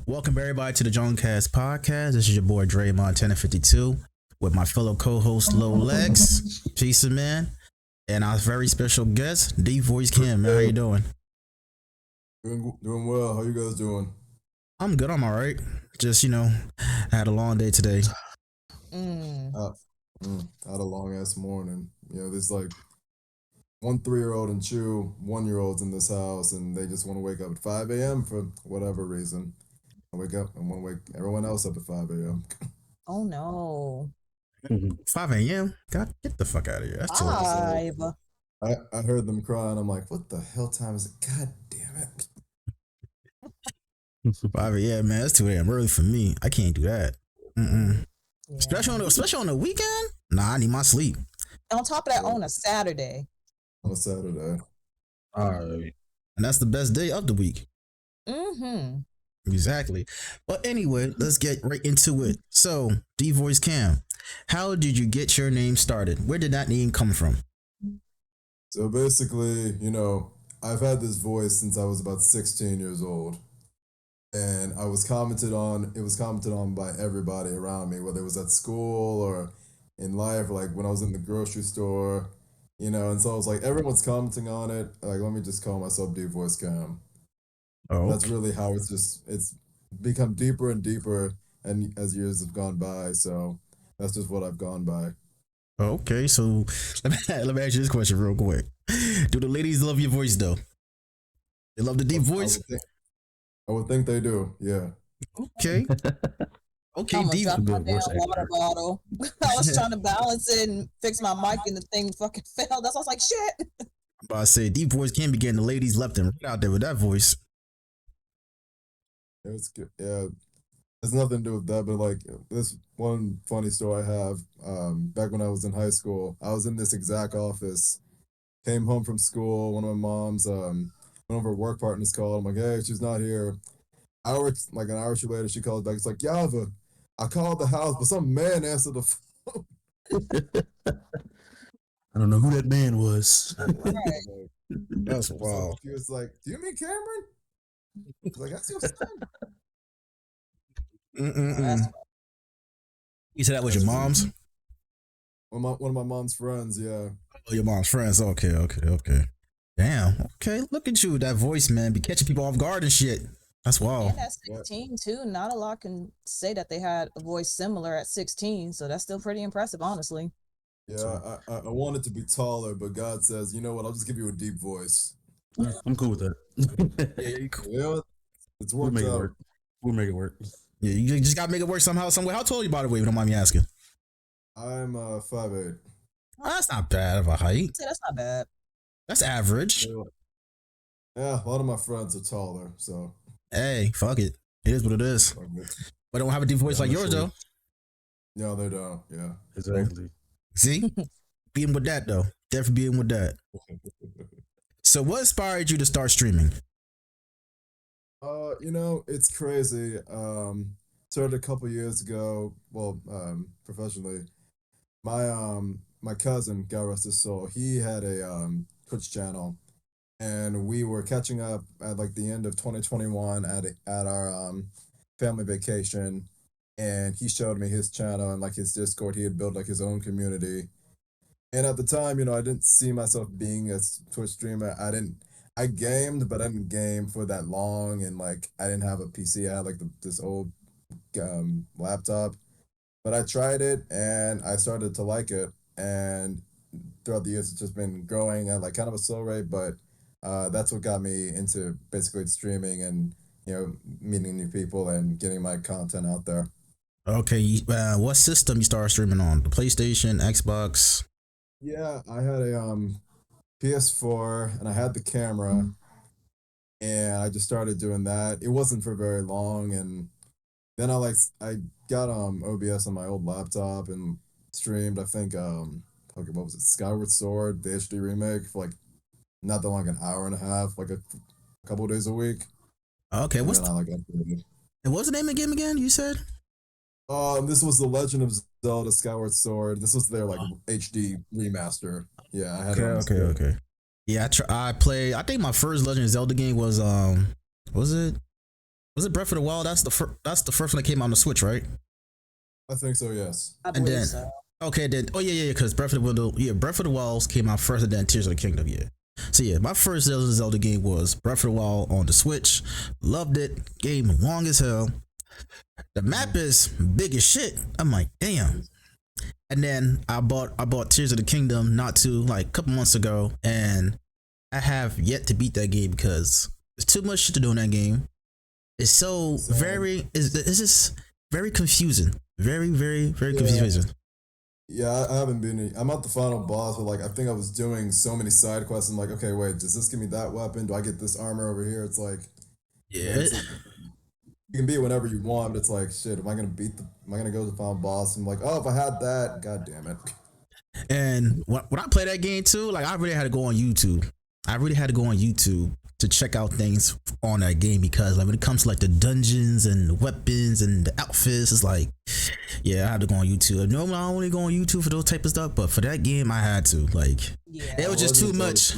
Welcome everybody to the JungleCast Podcast. This is your boy Dre Montana 52 with my fellow co-host Low Lex, Peace man, and our very special guest DeepVoiceKam. Man, how you doing? Doing well. How you guys doing? I'm good. I'm all right. Just I had a long day today. I had a long ass morning. There's like one 3-year-old and two 1-year-olds in this house, and they just want to wake up at 5 a.m. for whatever reason. I wake up and want to wake everyone else up at 5 a.m. Oh no. 5 a.m. God, get the fuck out of here. That's too late. 5. I heard them crying. I'm like, what the hell time is it? God damn it. 5 a.m. man, that's too damn early for me. I can't do that. Yeah. Especially on the weekend. Nah, I need my sleep. On top of that, on a Saturday. On a Saturday. All right. And that's the best day of the week. Mm-hmm. Exactly. But anyway, let's get right into it. So, DeepVoiceKam, how did you get your name started? Where did that name come from? So basically, I've had this voice since I was about 16 years old. And it was commented on by everybody around me, whether it was at school or in life, like when I was in the grocery store, and so I was like, everyone's commenting on it. Like, let me just call myself DeepVoiceKam. Oh, That's really how it's become deeper and deeper, and as years have gone by. So that's just what I've gone by. okay. So let me ask you this question real quick. Do the ladies love your voice though? They love the deep voice? I would think they do. Yeah. Okay. Okay, I'm deep. drop my damn water bottle. I was trying to balance it and fix my mic, and the thing fucking fell. That's why I was like, shit. I'm about to say deep voice can't be getting the ladies left and right out there with that voice. It's good. Yeah. There's nothing to do with that, but like this one funny story I have. Back when I was in high school, I was in this exact office. Came home from school. One of my mom's, one of her work partners called. I'm like, hey, she's not here. An hour or two later, she calls back. It's like, Yava, I called the house, but some man answered the phone. I don't know who that man was. Right. That's wild. She was like, do you mean Cameron? I was like, that's your son. You said that was your mom's? One of my mom's friends, yeah. Oh, your mom's friends. Okay. Damn. Okay, look at you. That voice, man, be catching people off guard and shit. That's wild. And at 16 too. Not a lot can say that they had a voice similar at 16, so that's still pretty impressive, honestly. Yeah, I wanted to be taller, but God says, you know what? I'll just give you a deep voice. I'm cool with that. Yeah, you cool. Yeah, it's We'll worked make it out. work. We'll make it work. Yeah, you just gotta make it work somehow, some way. How tall are you, by the way, if you don't mind me asking? I'm 5'8". Oh, that's not bad of a height. See, that's not bad. That's average. Yeah, a lot of my friends are taller, so. Hey, fuck it. It is what it is. But don't have a deep voice like yours, though. No, they don't. Yeah. Exactly. See? Being with that, though. Definitely being with that. So what inspired you to start streaming? It's crazy. Started a couple years ago. Well, professionally, my cousin, God rest his soul, he had a Twitch channel, and we were catching up at like the end of 2021 at our family vacation, and he showed me his channel and like his Discord. He had built like his own community, and at the time, I didn't see myself being a Twitch streamer. I gamed, but I didn't game for that long, and like I didn't have a PC. I had like this old laptop, but I tried it and I started to like it, and throughout the years it's just been growing at like kind of a slow rate, but that's what got me into basically streaming and meeting new people and getting my content out there. Okay, what system you started streaming on? The PlayStation, Xbox? Yeah, I had a PS4 and I had the camera, and I just started doing that. It wasn't for very long, and then I got OBS on my old laptop and streamed. I think okay, what was it? Skyward Sword, the HD remake, for like not that long, an hour and a half, like a couple of days a week. Okay, And what's then I upgraded. the name of the game again? You said? This was the Legend of Zelda Skyward Sword. This was their like HD remaster. Yeah, I had it on Steam. Okay. Yeah, I played. I think my first Legend of Zelda game was it Was it Breath of the Wild? That's the first one that came out on the Switch, right? I think so. Yes. I And believe then so. okay, then yeah, because Breath of the Wild came out first, and then Tears of the Kingdom. Yeah. So yeah, my first Zelda game was Breath of the Wild on the Switch. Loved it. Game long as hell. The map is big as shit. I'm like, damn. And then I bought Tears of the Kingdom like a couple months ago, and I have yet to beat that game because there's too much shit to do in that game. It's it's just very confusing. Very, very, very confusing. Yeah, I haven't been. I'm at the final boss, but like I think I was doing so many side quests. I'm like, okay, wait, does this give me that weapon? Do I get this armor over here? It's like, Yeah. it's like you can beat whenever you want, but it's like, shit, am I gonna go to the final boss? I'm like, oh, if I had that, god damn it. And when I play that game too, like I really had to go on YouTube. I really had to go on YouTube to check out things on that game because like when it comes to like the dungeons and the weapons and the outfits, it's like, yeah, I had to go on YouTube. Normally I only go on YouTube for those type of stuff, but for that game I had to. Like Yeah. it was just too much.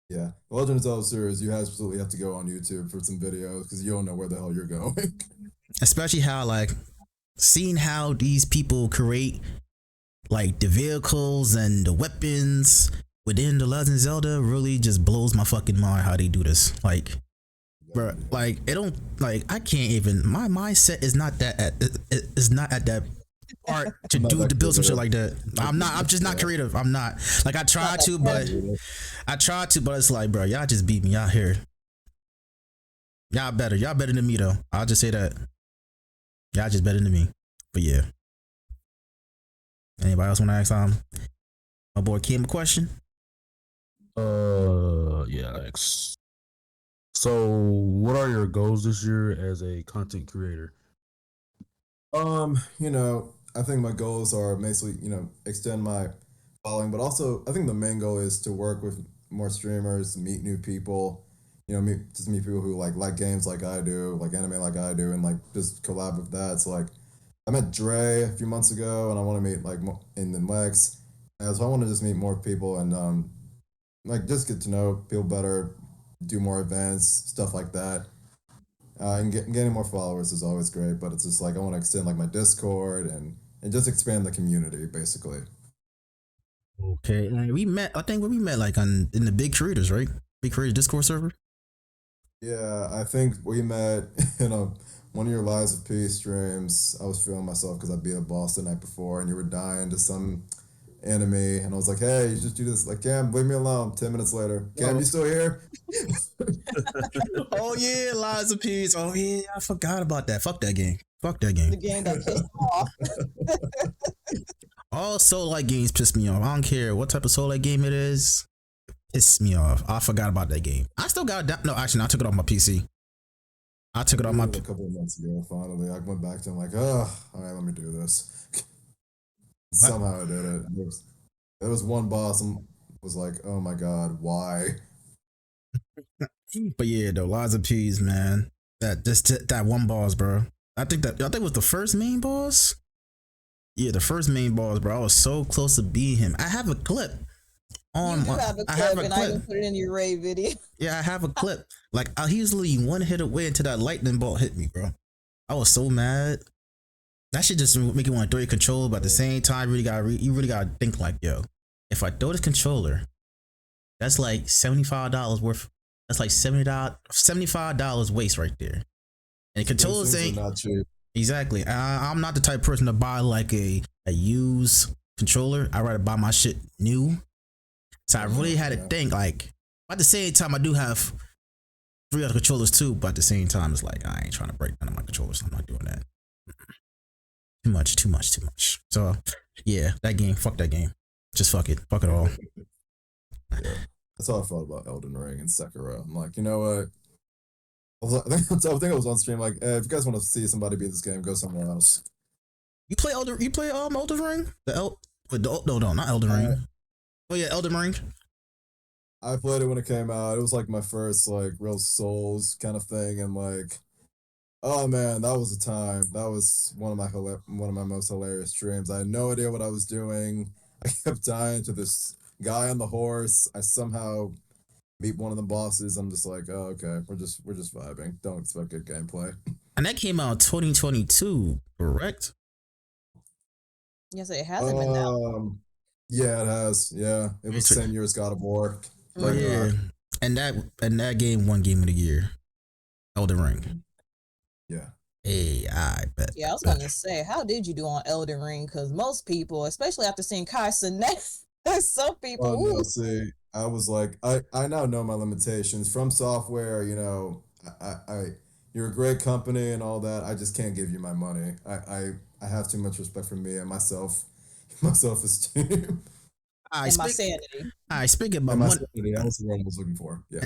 Yeah, Legend of Zelda series, you absolutely have to go on YouTube for some videos because you don't know where the hell you're going. Especially how like seeing how these people create like the vehicles and the weapons within the Legend of Zelda really just blows my fucking mind how they do this. Like, bro, like it don't like I can't even. My mindset is not is not at that part to build some shit like that. I'm just not creative. I'm not like I tried to, but it's like, bro, y'all just beat me out here. Y'all better than me though. I'll just say that. Y'all just better than me. But yeah. Anybody else want to ask my boy Kim a question? Yeah. So, what are your goals this year as a content creator? I think my goals are basically, extend my following, but also I think the main goal is to work with more streamers, meet new people, meet people who like games like I do, like anime like I do, and like just collab with that. So like I met Dre a few months ago, and I want to meet like more, and then Lex, and so I want to just meet more people and like just get to know people better, do more events, stuff like that. And getting more followers is always great, but it's just like I want to extend like my Discord and just expand the community basically. Okay, and we met. I think we met like in the Big Creators, right? Big Creators Discord server. Yeah, I think we met in one of your Lives of Peace streams. I was feeling myself because I beat a boss the night before, and you were dying to some enemy, and I was like, "Hey, you just do this." Like, Cam, leave me alone. 10 minutes later, Cam, you still here? Oh yeah, Lies of Peace. Oh yeah, I forgot about that. Fuck that game. Fuck that game. The game that pissed off. All Soul like games piss me off. I don't care what type of Soul like game it is. Piss me off. I forgot about that game. I still got that. No, actually, no, I took it off my PC. I took it off my. A couple of months ago. Finally, I went back to him like, oh, all right, let me do this. Somehow I did it. There was one boss and was like, oh my god, why? But yeah, though, Lies of Peace, man. That one boss, bro. I think it was the first main boss. Yeah, the first main boss, bro. I was so close to beating him. I have a clip on. You do have a clip, and I didn't put it in your raid video. Yeah, I have a clip. Like he was literally one hit away until that lightning bolt hit me, bro. I was so mad. That shit just make you want to throw your controller, but at the same time, you really gotta think like, yo, if I throw this controller, that's like $75 worth. That's like $75 waste right there. And controllers ain't not cheap. exactly. I'm not the type of person to buy like a used controller. I'd rather buy my shit new. So I really had to think like. At the same time, I do have 3 other controllers too, but at the same time, it's like I ain't trying to break none of my controllers. I'm not doing that. Too much. So yeah, that game. Fuck that game. Just fuck it. Fuck it all. Yeah. That's how I felt about Elden Ring and Sekiro. I'm like, you know what? I think I was on stream like, if you guys want to see somebody beat this game, go somewhere else. You play Elden Ring? No, not Elden Ring. Oh yeah, Elden Ring. I played it when it came out. It was like my first like real Souls kind of thing, and like, oh man, that was a time. That was one of my most hilarious streams. I had no idea what I was doing. I kept dying to this guy on the horse. I somehow meet one of the bosses. I'm just like, oh, okay, we're just vibing. Don't expect good gameplay. And that came out 2022, correct? Yes, it hasn't been that. Yeah, it has. Yeah, it was the same year as God of War. Oh yeah, and that game won Game of the Year, Elden Ring. Yeah. Hey, I bet. Yeah, I was gonna say, how did you do on Elden Ring? Because most people, especially after seeing Kai Cenat, some people. Oh no, see, I was like, I now know my limitations. From Software, you know, you're a great company and all that. I just can't give you my money. I have too much respect for me and my self-esteem. And my sanity. All right, speaking about And my money, sanity, that was the one I was looking for. Yeah.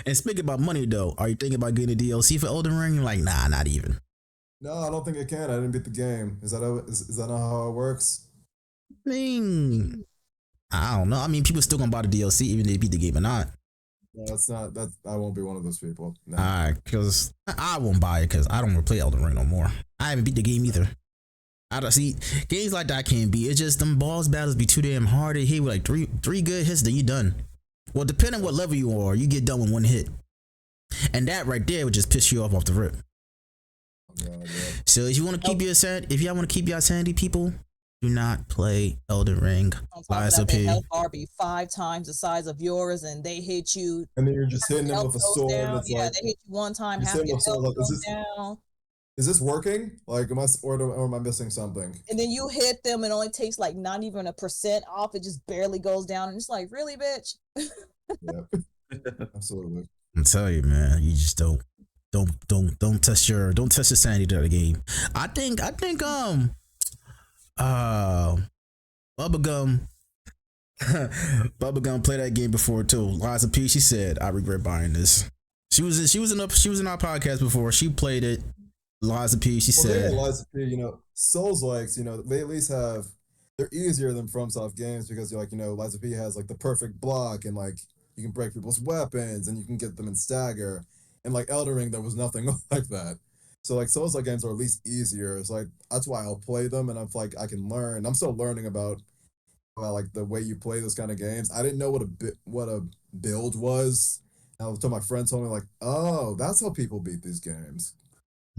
and speaking about money though, are you thinking about getting a DLC for Elden Ring? You're like, nah, not even. No, I don't think I can. I didn't beat the game. Is that not how it works? I mean, I don't know. I mean, people still gonna buy the DLC even if they beat the game or not. No, that's not. That I won't be one of those people. No. Alright, because I won't buy it because I don't want to play Elden Ring no more. I haven't beat the game either. I don't see games like that I can't beat. It's just them boss battles be too damn hard. They hit with like three good hits, then you done. Well, depending on what level you are, you get done with one hit, and that right there would just piss you off the rip. Oh, God, yeah. So if you want to keep your sanity, if y'all want to keep your sanity, people, do not play Elden Ring. On top of that, their health bar be 5 times the size of yours, and they hit you. And then you're just hitting them with a sword. Down. Yeah, they hit you one time, half your health goes down. Is this working? Like, am I missing something? And then you hit them, and it only takes like not even 1% off. It just barely goes down, and it's like, really, bitch? Yeah, absolutely. I'm telling you, man, you just don't test your sanity to the game. I think Bubblegum played that game before too. Liza P, she said, I regret buying this. She was in our podcast before. She played it. Liza P, she said, Liza P, you know, Souls-likes, you know, they at least they're easier than FromSoft games because you're like, you know, Liza P has like the perfect block and like you can break people's weapons and you can get them in stagger. And like Elden Ring, there was nothing like that. So like Souls-like games are at least easier. It's like that's why I'll play them, and I'm like I can learn. I'm still learning about like the way you play those kind of games. I didn't know what a build was. And I was telling my friends, told me like, oh, that's how people beat these games.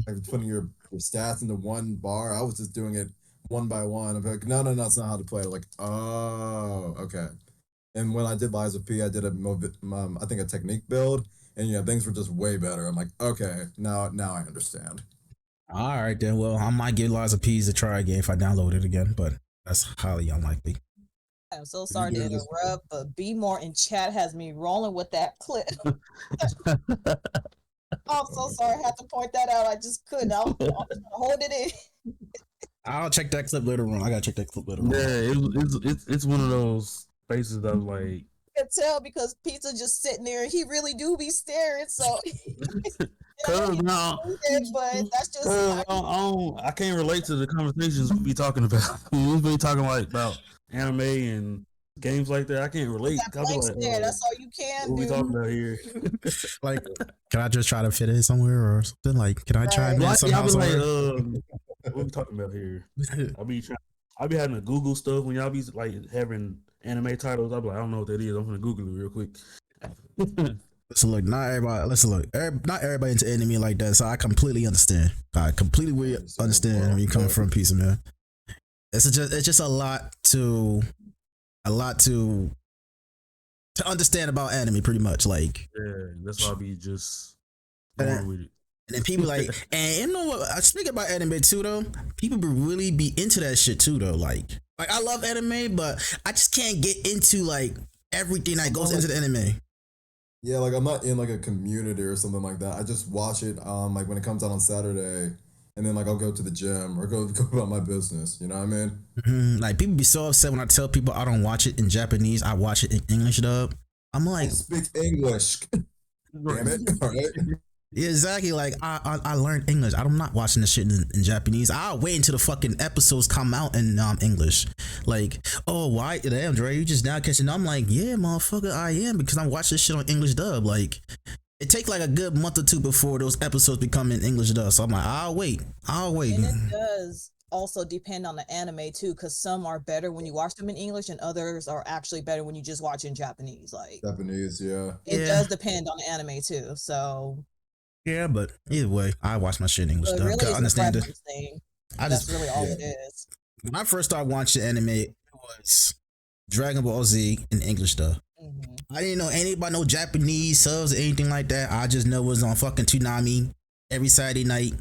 Like putting your stats into one bar. I was just doing it one by one. I'm like, no, that's not how to play it. Like, oh, okay. And when I did Liza P, I did I think a technique build. And yeah, things were just way better. I'm like, okay, now I understand. All right, then. Well, I might give Liza P's a try again if I download it again, but that's highly unlikely. I'm so sorry to interrupt, but B More in chat has me rolling with that clip. I'm so sorry. I had to point that out. I just couldn't. I'm hold it in. I'll check that clip later on. I gotta check that clip later on. Yeah, it's one of those faces that was like. I can tell because Pizza just sitting there. He really do be staring. So, but that's just. I can't relate to the conversations we be talking about. We be talking like about anime and games like that. I can't relate. Like, that's all you can what do. We talking about here? Like, can I just try to fit in somewhere or something? Like, can I try it somehow? What we talking about here? I be having to Google stuff when y'all be like having anime titles. I be like, I don't know what that is. I'm gonna Google it real quick. Listen, look, not everybody into anime like that. So I completely understand. I completely understand where you coming from, piece of man. It's just a lot to understand about anime, pretty much. Like, yeah, that's why I be just going with it. And then people like, and you know what? I speak about anime too, though. People really be into that shit too, though. Like I love anime, but I just can't get into like everything that goes into the anime. Yeah, like I'm not in like a community or something like that. I just watch it like when it comes out on Saturday, and then like I'll go to the gym or go about my business. You know what I mean? Mm-hmm. Like people be so upset when I tell people I don't watch it in Japanese. I watch it in English dub. I'm like, speak English. Damn it! All right. Yeah, exactly. Like I learned English. I'm not watching this shit in Japanese. I'll wait until the fucking episodes come out in English. Like, oh, why? Damn, Dre, you just now catching. I'm like, yeah, motherfucker, I am, because I'm watching this shit on English dub. Like, it takes like a good month or two before those episodes become in English dub. So I'm like, I'll wait. And it does also depend on the anime too, because some are better when you watch them in English, and others are actually better when you just watch in Japanese. Like Japanese, yeah. it does depend on the anime too. So yeah, but either way, I watch my shit in English it stuff. really I is a understand it. preference thing. I That's just really all it is. when I first started watching anime, it was Dragon Ball Z in English stuff. I didn't know anything about no Japanese subs or anything like that. I just know it was on fucking Toonami every Saturday night.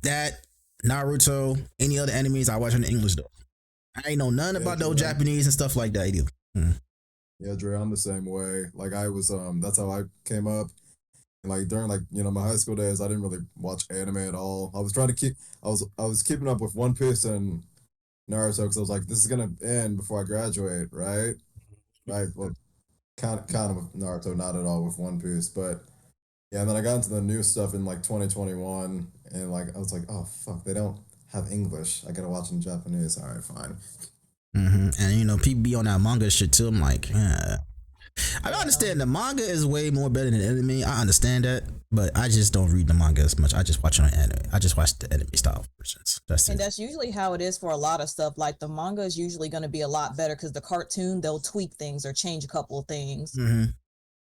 That, Naruto, any other animes I watch in English though. I ain't know nothing about no Japanese and stuff like that either. Yeah, Dre, I'm the same way. Like I was, that's how I came up. And like during like my high school days, I didn't really watch anime at all. I was trying to keep, I was keeping up with One Piece and Naruto because I was like, this is gonna end before I graduate, right? Right. Well, kind of with Naruto, not at all with One Piece, but yeah. And then I got into the new stuff in like 2021, and like I was like, oh fuck, they don't have English. I gotta watch in Japanese. All right, fine. And people be on that manga shit too. I'm like, I understand the manga is way more better than anime. I understand that, but I just don't read the manga as much. I just watch it on anime. I just watch the anime style versions. That's it. And that's usually how it is for a lot of stuff. Like the manga is usually going to be a lot better because the cartoon, they'll tweak things or change a couple of things.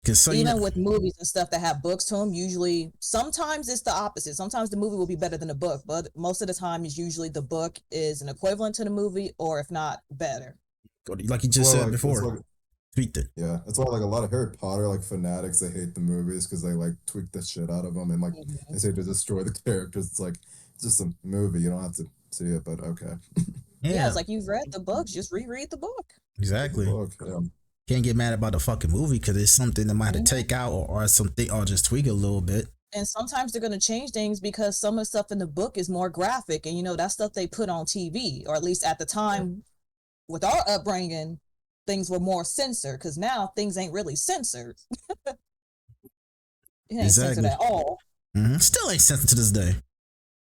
So even with movies and stuff that have books to them, usually sometimes it's the opposite. Sometimes the movie will be better than the book, but most of the time is usually the book is an equivalent to the movie, or if not better. Like you just said before. Yeah, that's why like a lot of Harry Potter like fanatics, they hate the movies because they like tweak the shit out of them and like they say to destroy the characters. It's like it's just a movie, you don't have to see it, but okay. Yeah, it's like you've read the books, just reread the book. Exactly. Can't get mad about the fucking movie because it's something that might have to take out or something or just tweak it a little bit. And sometimes they're going to change things because some of the stuff in the book is more graphic, and that stuff they put on TV, or at least at the time with our upbringing, things were more censored, because now things ain't really censored. It ain't censored at all. Still ain't censored to this day.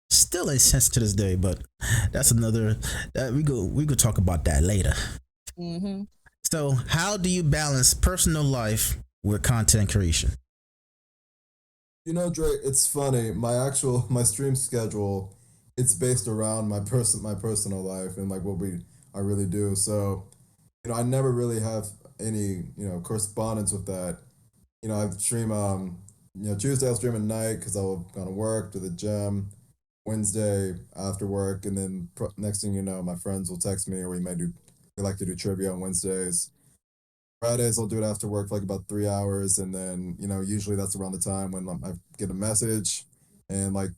Still ain't censored to this day, but that's another we could talk about that later. So how do you balance personal life with content creation? Dre, it's funny. My stream schedule, it's based around my personal life and like what I really do. So I never really have any, correspondence with that. I stream, Tuesday I'll stream at night because I'll go to work, to the gym. Wednesday after work, and then next thing you know, my friends will text me, or we like to do trivia on Wednesdays. Fridays I'll do it after work for like about 3 hours, and then, usually that's around the time when I get a message, and like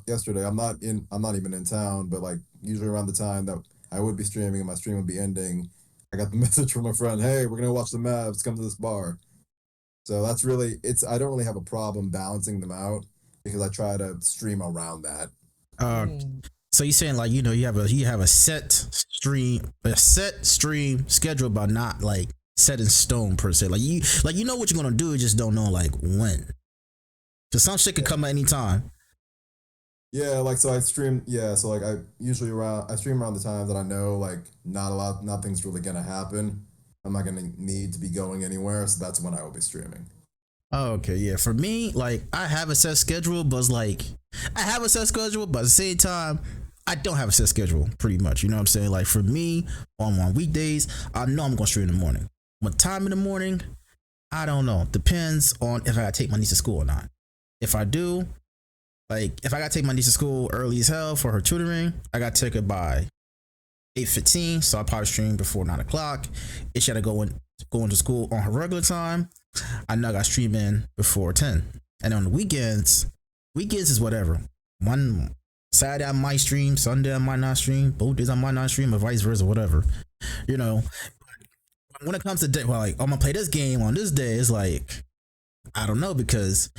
yesterday, I'm not even in town, but like usually around the time that I would be streaming and my stream would be ending, I got the message from a friend, hey, we're gonna watch the Mavs, come to this bar. So that's really, I don't really have a problem balancing them out because I try to stream around that. So you're saying like, you have a set stream schedule, but not like set in stone per se. Like you know what you're gonna do, you just don't know like when. Cause some shit can come at any time. Yeah, like so I stream. Yeah, so like I stream around the time that I know like nothing's really gonna happen. I'm not gonna need to be going anywhere, so that's when I will be streaming. Oh, okay, yeah. For me, like I have a set schedule, but at the same time, I don't have a set schedule. Pretty much, you know what I'm saying. Like for me, on weekdays, I know I'm gonna stream in the morning. What time in the morning? I don't know. Depends on if I gotta take my niece to school or not. If I do, like if I gotta take my niece to school early as hell for her tutoring, I gotta take her by 8:15, so I'll probably stream before 9 o'clock. If she had to go into school on her regular time, I know I got stream in before 10. And on the weekends is whatever. One Saturday I might stream, Sunday I might not stream, both days I might not stream, or vice versa, whatever. When it comes to day, like I'm gonna play this game on this day, it's like I don't know, because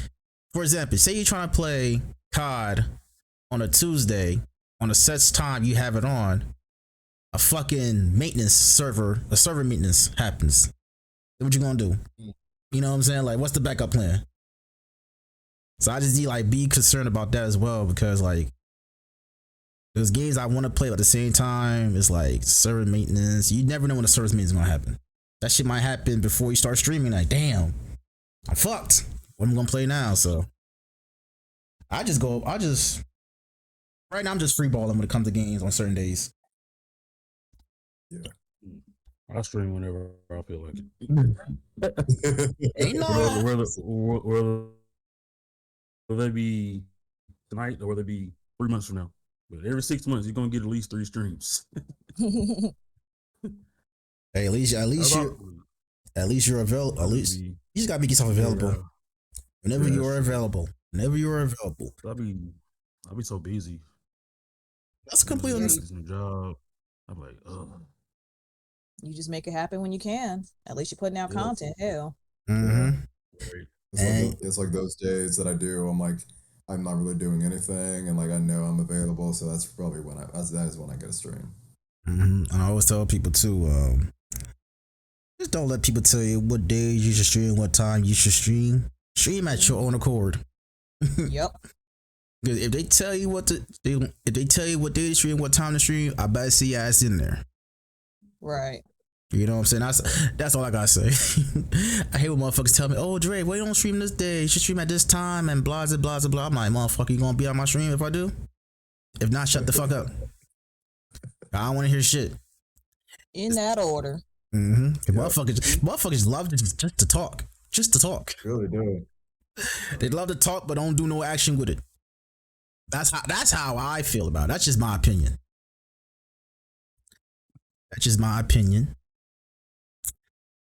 for example, say you're trying to play COD on a Tuesday on a set time you have it on, a fucking server maintenance happens. What you gonna do? You know what I'm saying? Like, what's the backup plan? So I just need like be concerned about that as well, because like there's games I want to play at the same time. It's like server maintenance. You never know when the server maintenance is gonna happen. That shit might happen before you start streaming. Like, damn, I'm fucked. What am I gonna play now? So I just Right now, I'm just free balling when it comes to games on certain days. I stream whenever I feel like it. Ain't no. Whether it be tonight or whether it be 3 months from now. But every 6 months, you're gonna get at least 3 streams. Hey, at least you're available. At least you just gotta make yourself available whenever you are available. Whenever you are available. I'll be so busy. That's completely understandable. Job. I'm like, You just make it happen when you can. At least you're putting out content. Hell. Mm-hmm. Right. It's like those days that I do. I'm like, I'm not really doing anything, and like I know I'm available, so that's probably when that is when I get a stream. Mm-hmm. And I always tell people too, just don't let people tell you what days you should stream, what time you should stream. Stream at your own accord. Yep. Because if they tell you what day to stream, what time to stream, I better see your ass in there. Right. You know what I'm saying? That's all I gotta say. I hate when motherfuckers tell me, "Oh, Dre, why you don't stream this day? You should stream at this time," and blah blah blah blah. I'm like, motherfucker, you gonna be on my stream if I do? If not, shut the fuck up. I don't want to hear shit. In that order. Mm-hmm. Motherfuckers love just to talk. Just to talk. Really do. They love to talk, but don't do no action with it. That's how I feel about it. That's just my opinion.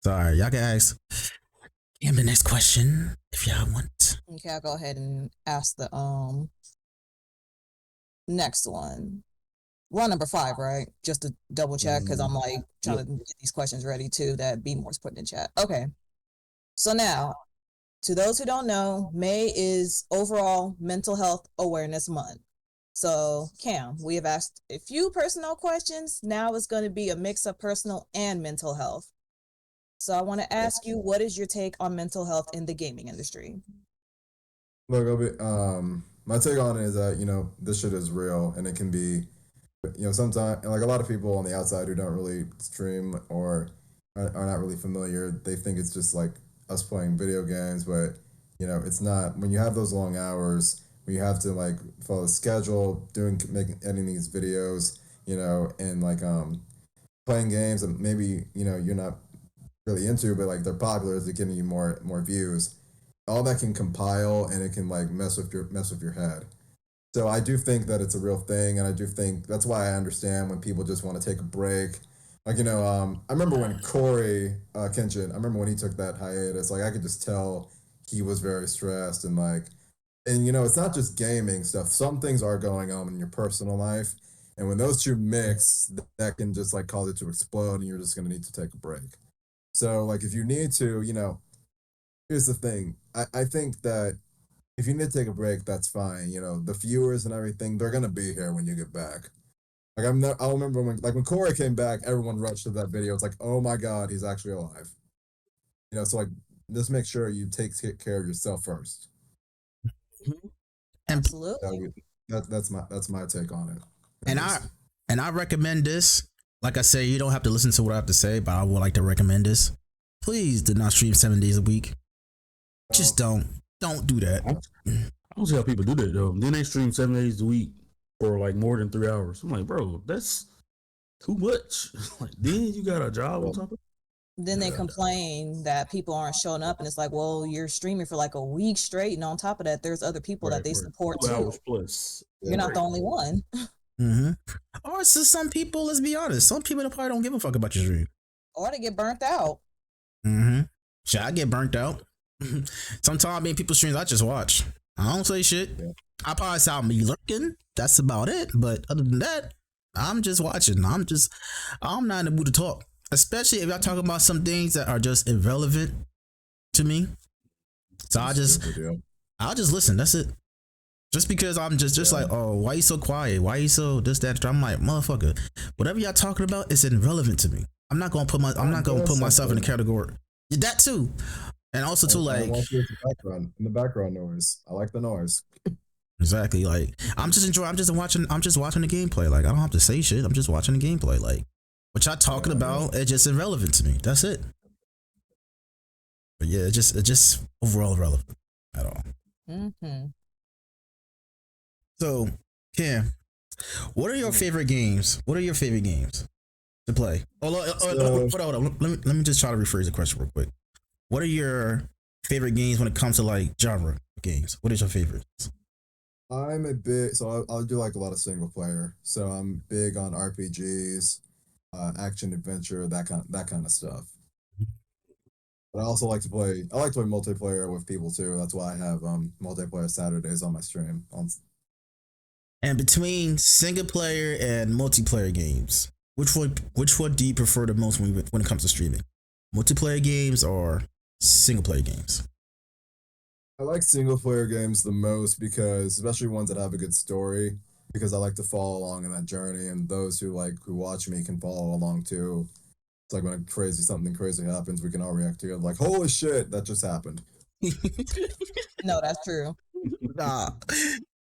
Sorry, y'all can ask him the next question if y'all want. Okay, I'll go ahead and ask the next one. We're on number 5, right? Just to double check, because I'm like trying to get these questions ready too that B-More's putting in chat. Okay. So now, to those who don't know, May is overall Mental Health Awareness Month. So, Cam, we have asked a few personal questions. Now it's going to be a mix of personal and mental health. So I want to ask you, what is your take on mental health in the gaming industry? Look, my take on it is that, this shit is real, and it can be, sometimes, like a lot of people on the outside who don't really stream or are not really familiar, they think it's just like us playing video games, but, it's not. When you have those long hours, when you have to like follow a schedule, editing these videos, and like playing games that maybe, you're not really into, but like they're popular, they're getting you more views. All that can compile, and it can like mess with your head. So I do think that it's a real thing, and I do think that's why I understand when people just want to take a break. Like, I remember when Corey Kenshin, I remember when he took that hiatus, like I could just tell he was very stressed, and it's not just gaming stuff. Some things are going on in your personal life, and when those two mix, that can just like cause it to explode, and you're just going to need to take a break. So, like, if you need to, here's the thing. I think that if you need to take a break, that's fine. The viewers and everything, they're going to be here when you get back. Like, I'll remember when Corey came back, everyone rushed to that video. It's like, oh my God, he's actually alive. So, like, just make sure you take care of yourself first. Absolutely. That's my take on it. And I recommend this. Like I say, you don't have to listen to what I have to say, but I would like to recommend this. Please do not stream 7 days a week. Just don't do that. I don't see how people do that though. Then they stream 7 days a week for like more than 3 hours. I'm like, bro, that's too much. Like, then you got a job on top of it. Then they complain that people aren't showing up, and it's like, well, you're streaming for like a week straight, and on top of that, there's other people that they support 2 too. hours plus. You're not the only one. Mm-hmm. Or so some people, let's be honest, some people probably don't give a fuck about your stream. Or they get burnt out. Mm-hmm. Shit, I get burnt out. Sometimes being people's streams, I just watch. I don't say shit. Yeah. I probably sound me lurking. That's about it. But other than that, I'm just watching. I'm not in the mood to talk. Especially if y'all talking about some things that are just irrelevant to me. So I'll just listen. That's it. Just because I'm just like, oh, why you so quiet? Why you so this, that? I'm like, motherfucker, whatever y'all talking about is irrelevant to me. I'm not gonna put myself in the category. That too. And also too, like, in the background noise. I like the noise. Exactly. Like, I'm just watching the gameplay. Like, I don't have to say shit. I'm just watching the gameplay. Like, what y'all talking about, it's just irrelevant to me. That's it. But yeah, it's just overall irrelevant at all. Mm-hmm. So, Cam, What are your favorite games? What are your favorite games to play? Hold on. Let me just try to rephrase the question real quick. What are your favorite games when it comes to like genre games? What is your favorites? I'm a big, so I'll do like a lot of single player. So I'm big on RPGs, action adventure, that kind of stuff. But I also like to play. I like to play multiplayer with people too. That's why I have multiplayer Saturdays on my stream. And between single player and multiplayer games, which one do you prefer the most when it comes to streaming? Multiplayer games or single player games? I like single player games the most because, especially ones that have a good story, because I like to follow along in that journey, and those who watch me can follow along too. It's like when something crazy happens, we can all react together like, holy shit, that just happened. No, that's true. Nah,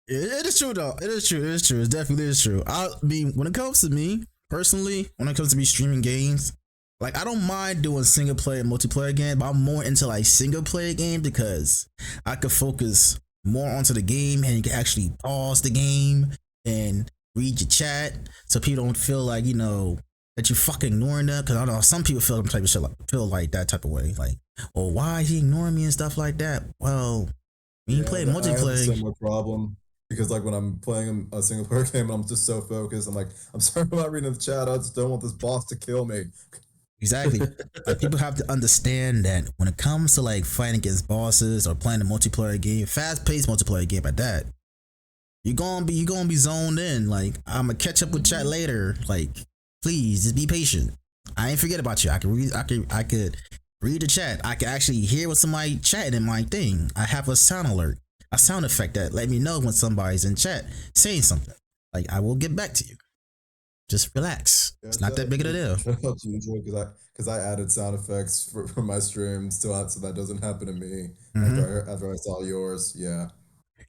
it is true though. It is true. It definitely is true. I mean, when it comes to me personally, when it comes to me streaming games, like I don't mind doing single player and multiplayer game, but I'm more into like single player game because I could focus more onto the game and you can actually pause the game and read your chat so people don't feel like, that you fucking ignoring them. Cause I don't know, some people feel type of shit feel like that type of way. Like, oh, why is he ignoring me and stuff like that? Well, when you play multiplayer. I have a similar problem. Because like when I'm playing a single player game, I'm just so focused. I'm like, I'm sorry about reading the chat. I just don't want this boss to kill me. Exactly. Like people have to understand that when it comes to like fighting against bosses or playing a multiplayer game, fast-paced multiplayer game at that, you're gonna be zoned in. Like I'm gonna catch up with chat later. Like please just be patient. I ain't forget about you. I could read the chat. I can actually hear what somebody chatting in my thing. I have a sound alert, a sound effect that let me know when somebody's in chat saying something. Like I will get back to you. Just relax. It's not that big of a deal. Because I added sound effects for my streams so that doesn't happen to me after I saw yours. Yeah.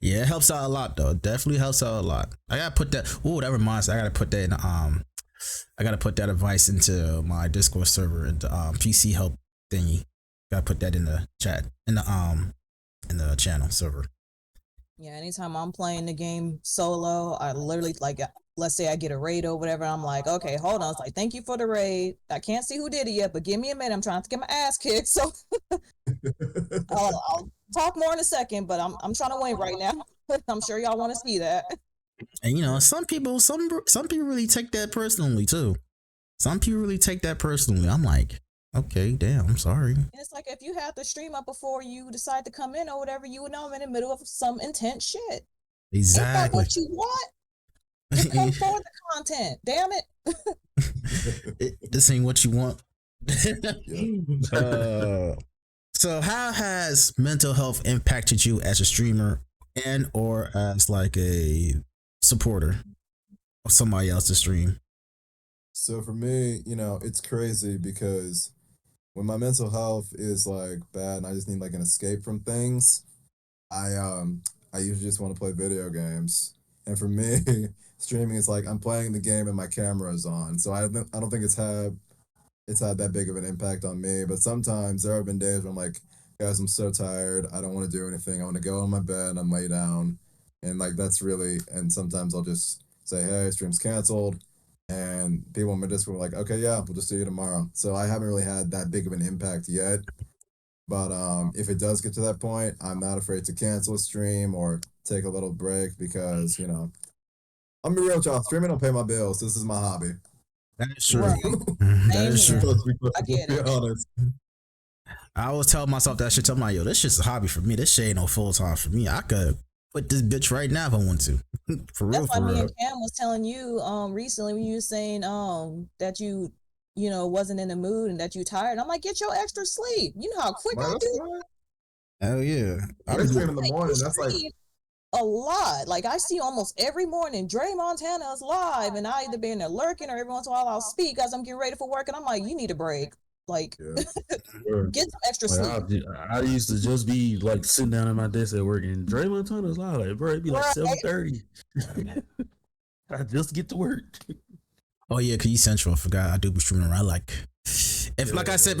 Yeah, it helps out a lot though. It definitely helps out a lot. I gotta put that. Oh, that reminds me. I gotta put that in. I gotta put that advice into my Discord server into PC help thingy. Gotta put that in the chat in the channel server. Yeah, anytime I'm playing the game solo, I literally like, let's say I get a raid or whatever, I'm like, okay, hold on. It's like, thank you for the raid. I can't see who did it yet, but give me a minute. I'm trying to get my ass kicked. So I'll talk more in a second, but I'm trying to win right now. I'm sure y'all want to see that. And some people really take that personally too. Some people really take that personally. I'm like, okay, damn, I'm sorry. And it's like if you had the stream up before you decide to come in or whatever, you would know I'm in the middle of some intense shit. Exactly. Ain't that what you want? Just come for the content. Damn it. This ain't what you want. So how has mental health impacted you as a streamer and or as like a supporter of somebody else's stream? So for me, it's crazy because when my mental health is like bad and I just need like an escape from things, I usually just want to play video games. And for me, streaming is like I'm playing the game and my camera is on. So I don't think it's had that big of an impact on me. But sometimes there have been days where I'm like, guys, I'm so tired. I don't want to do anything. I want to go on my bed and lay down. And like and sometimes I'll just say, hey, stream's canceled. And people on my Discord were like, okay, yeah, we'll just see you tomorrow. So I haven't really had that big of an impact yet. But if it does get to that point, I'm not afraid to cancel a stream or take a little break because, I'm gonna be real with y'all. Streaming don't pay my bills. This is my hobby. That is true. Right. That is true. I get it. Honest. I always tell myself that shit. I'm like, yo, this shit's a hobby for me. This shit ain't no full time for me. I could quit this bitch right now if I want to. For real, That's for why me real. and Cam was telling you recently when you were saying that you wasn't in the mood and that you tired. I'm like, get your extra sleep. You know how quick I do. Hell yeah. I stream in the morning. That's like a lot. Like I see almost every morning Dre Montana is live and I either be in there lurking or every once in a while I'll speak as I'm getting ready for work and I'm like, you need a break. Like get some extra sleep. I used to just be like sitting down at my desk at work and Dre Montana's live. Like, bro, it'd be like 7:30. I just get to work. Oh yeah, cause you central. I forgot I do be streaming around like I said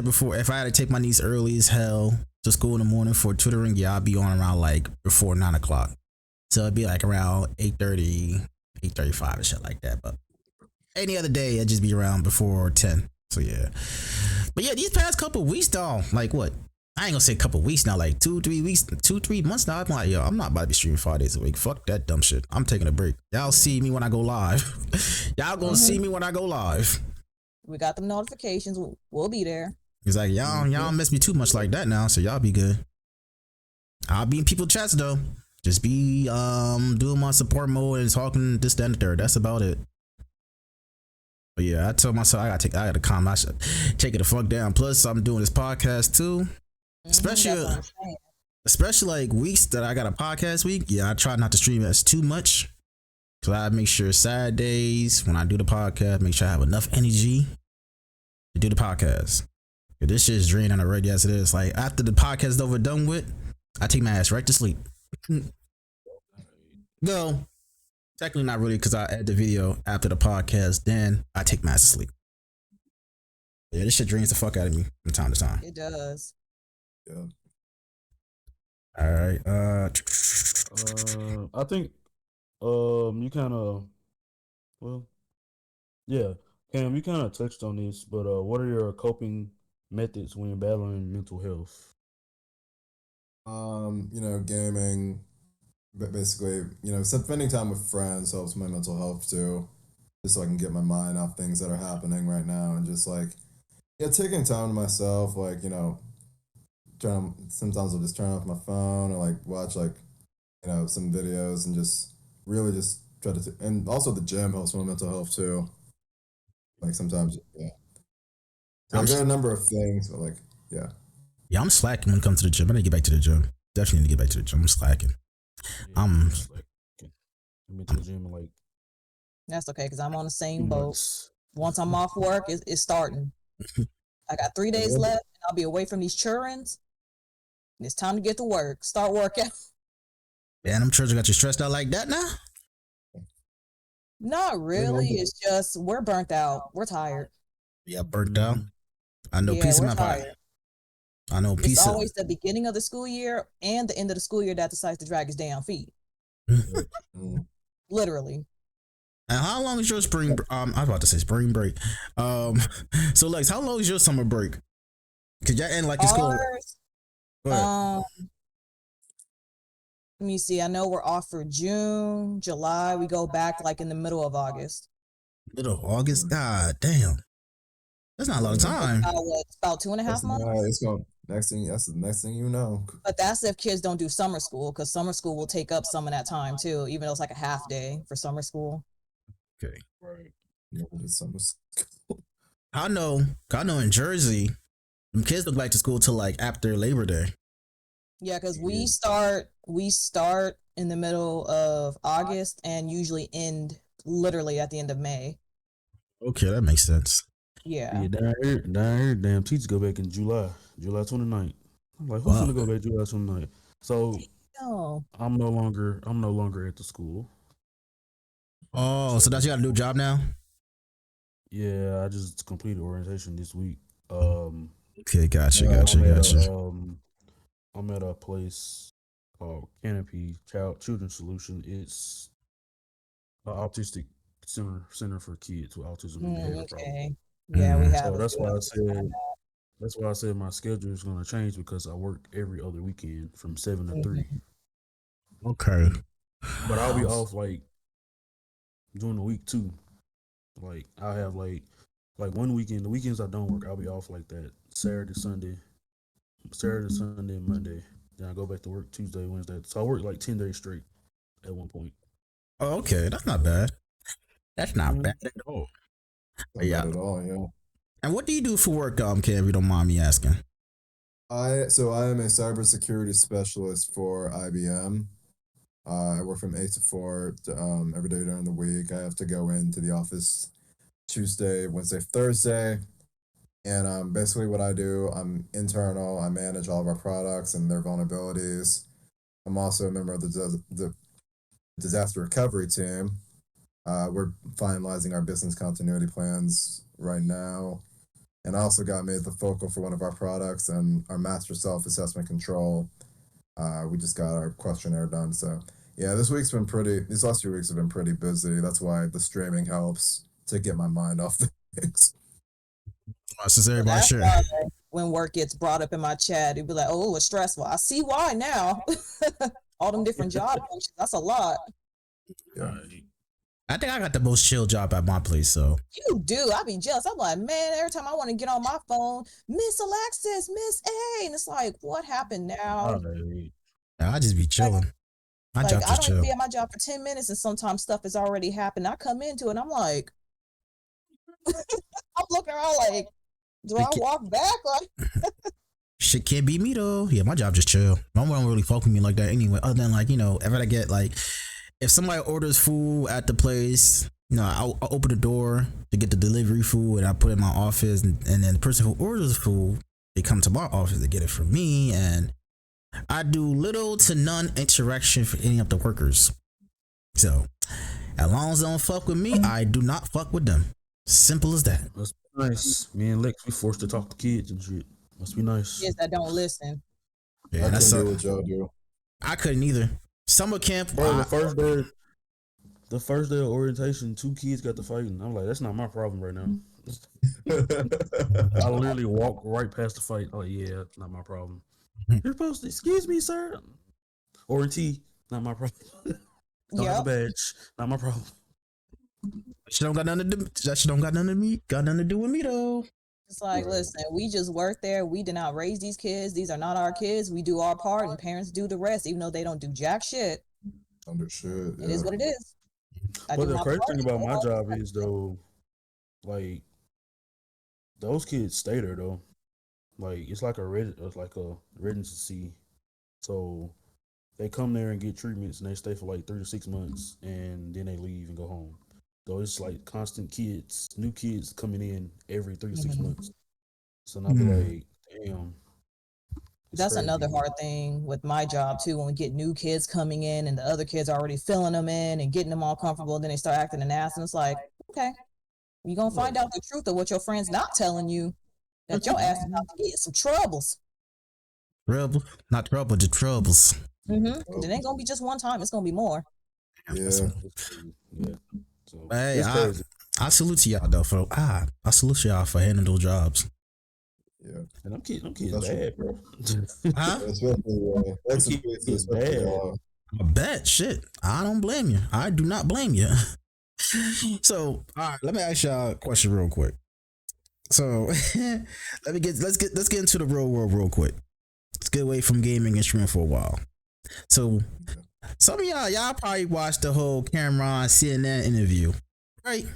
before, if I had to take my niece early as hell to school in the morning for tutoring, yeah, I'd be on around like before 9 o'clock. So it'd be like around 8:30, 8:35 and shit like that. But any other day, I'd just be around before 10. So yeah. But yeah, these past couple of weeks, though, like what? I ain't gonna say a couple of weeks now, like 3 months now. I'm like, yo, I'm not about to be streaming 5 days a week. Fuck that dumb shit. I'm taking a break. Y'all see me when I go live. Y'all gonna see me when I go live. We got them notifications. We'll be there. It's like y'all miss me too much like that now, so y'all be good. I'll be in people chats though. Just be doing my support mode and talking this, that, and the third. That's about it. But yeah, I told myself I gotta calm. I should take it the fuck down. Plus, I'm doing this podcast too. Especially like weeks that I got a podcast week. Yeah, I try not to stream as too much. So I make sure Saturdays when I do the podcast, make sure I have enough energy to do the podcast. This shit is draining already as it is. Like after the podcast is over done with, I take my ass right to sleep. No, technically not really, because I edit the video after the podcast. Then I take my ass to sleep. Yeah, this shit drains the fuck out of me from time to time. It does. Yeah. All right. I think you kind of, well, yeah, Cam, you kind of touched on this, but what are your coping methods when battling mental health? Gaming, but basically, spending time with friends helps my mental health too, just so I can get my mind off things that are happening right now, and just like, taking time to myself, like, sometimes I'll just turn off my phone or like watch like, some videos and just really just try to, and also the gym helps my mental health too. Like sometimes, yeah. So I got a number of things, but like, yeah. Yeah, I'm slacking when it comes to the gym. I need to get back to the gym. Definitely need to get back to the gym. I'm slacking. Yeah, I'm into the gym like That's okay, because I'm on the 2 same boat. months. Once I'm off work, it's starting. I got 3 days left, and I'll be away from these childrens. It's time to get to work. Start working. Man, them children got you stressed out like that now? Not really. It's just we're burnt out. We're tired. Yeah, burnt out. I know Yeah, peace in we're my pocket. tired. I know It's peace. always the beginning of the school year and the end of the school year that decides to drag his damn feet. Literally. And how long is your spring? I was about to say spring break. So Lex, how long is your summer break? Cause y'all end like your school. Ours, Go ahead. let me see. I know we're off for June, July. We go back like in the middle of August. Middle of August. God damn, that's not a lot of time. About 2.5 months. It's going that's the next thing you know. But that's if kids don't do summer school, because summer school will take up some of that time too, even though it's like a half day for summer school. Okay. Right. I know in Jersey, them kids don't go back to school till like after Labor Day. Yeah, because we start in the middle of August and usually end literally at the end of May. Okay, that makes sense. Yeah. Yeah, down here, damn teachers go back in July 29th. I'm like, who's gonna go back July 29th? So No. I'm no longer at the school. Oh, so that's you got a new job now? Yeah, I just completed orientation this week. Okay, gotcha. I'm at a place called Canopy Children's Solution. It's an autistic center for kids with autism and behavior problems. Okay. Yeah, we have. So that's why I said my schedule is going to change, because I work every other weekend from 7 to 3. Okay. But I'll be off like during the week too. Like I have like 1 weekend. The weekends I don't work, I'll be off like that. Saturday, Sunday, and Monday. Then I go back to work Tuesday, Wednesday. So I work like 10 days straight at one point. Oh, okay, that's not bad. That's not bad at all. Not bad at all, yeah. And what do you do for work, Cam, if you don't mind me asking? I am a cybersecurity specialist for IBM. I work from 8 to 4 every day during the week. I have to go into the office Tuesday, Wednesday, Thursday. And basically what I do, I'm internal. I manage all of our products and their vulnerabilities. I'm also a member of the disaster recovery team. We're finalizing our business continuity plans right now. And I also got made the focal for one of our products and our master self-assessment control. We just got our questionnaire done. So Yeah, this week's been pretty. These last 2 weeks have been pretty busy. That's why the streaming helps to get my mind off things. Since everybody That's sure. why when work gets brought up in my chat, it'd be like, oh, it's stressful. I see why now. All them different job functions. That's a lot. Yeah. I think I got the most chill job at my place, so. You do. I be jealous. I'm like, man, every time I want to get on my phone, Miss Alexis, Miss A. And it's like, what happened now? I just be chilling. My Like, job I just don't chill. be at my job for 10 minutes and sometimes stuff has already happened. I come into it and I'm like, I'm looking around like, do I walk back? Like, Shit can't beat me though. Yeah, my job just chill. No one don't really fuck with me like that anyway. Other than like, if I get like, if somebody orders food at the place, I'll open the door to get the delivery food and I put it in my office, and then the person who orders the food, they come to my office to get it from me, and I do little to none interaction for any of the workers. So as long as they don't fuck with me, I do not fuck with them. Simple as that. Must be nice. Me and Lex, we forced to talk to kids and shit. Must be nice. kids that don't listen. Yeah, I that's couldn't do what Joe do. I couldn't either. Summer camp. Bro, the first day of orientation, 2 kids got to fighting. I'm like, that's not my problem right now. I literally walked right past the fight. Oh yeah, not my problem. You're supposed to, excuse me, sir. Orientee, not my problem. Don't have a badge, not my problem. She don't got nothing to do. That shit don't got nothing to me. Got nothing to do with me though. It's like, listen, we just work there. We did not raise these kids. These are not our kids. We do our part and parents do the rest, even though they don't do jack shit. Understood. It is what it is. But the crazy thing about my job is though, like, those kids stay there though. Like, it's like a residency. So they come there and get treatments and they stay for like 3 to 6 months and then they leave and go home. So it's like constant kids, new kids coming in every 3 to 6 months. So now be like, damn. That's crazy. another hard thing with my job too. When we get new kids coming in and the other kids are already filling them in and getting them all comfortable, then they start acting an ass, and it's like, okay, you're gonna find out the truth of what your friend's not telling you, that your ass is about to get in some troubles. Trouble, not trouble, just troubles. It ain't gonna be just one time. It's gonna be more. Yeah. Yeah. So, Hey, it's crazy. I salute to y'all though I salute to y'all for handling those jobs. Yeah. And them kids That's bad, bro. Huh? Especially, Kids bad. I bet. Shit. I don't blame you. I do not blame you. So, all right, let me ask y'all a question real quick. So, let's get into the real world real quick. Let's get away from gaming and streaming for a while. So, some of y'all probably watched the whole Cameron CNN interview, right?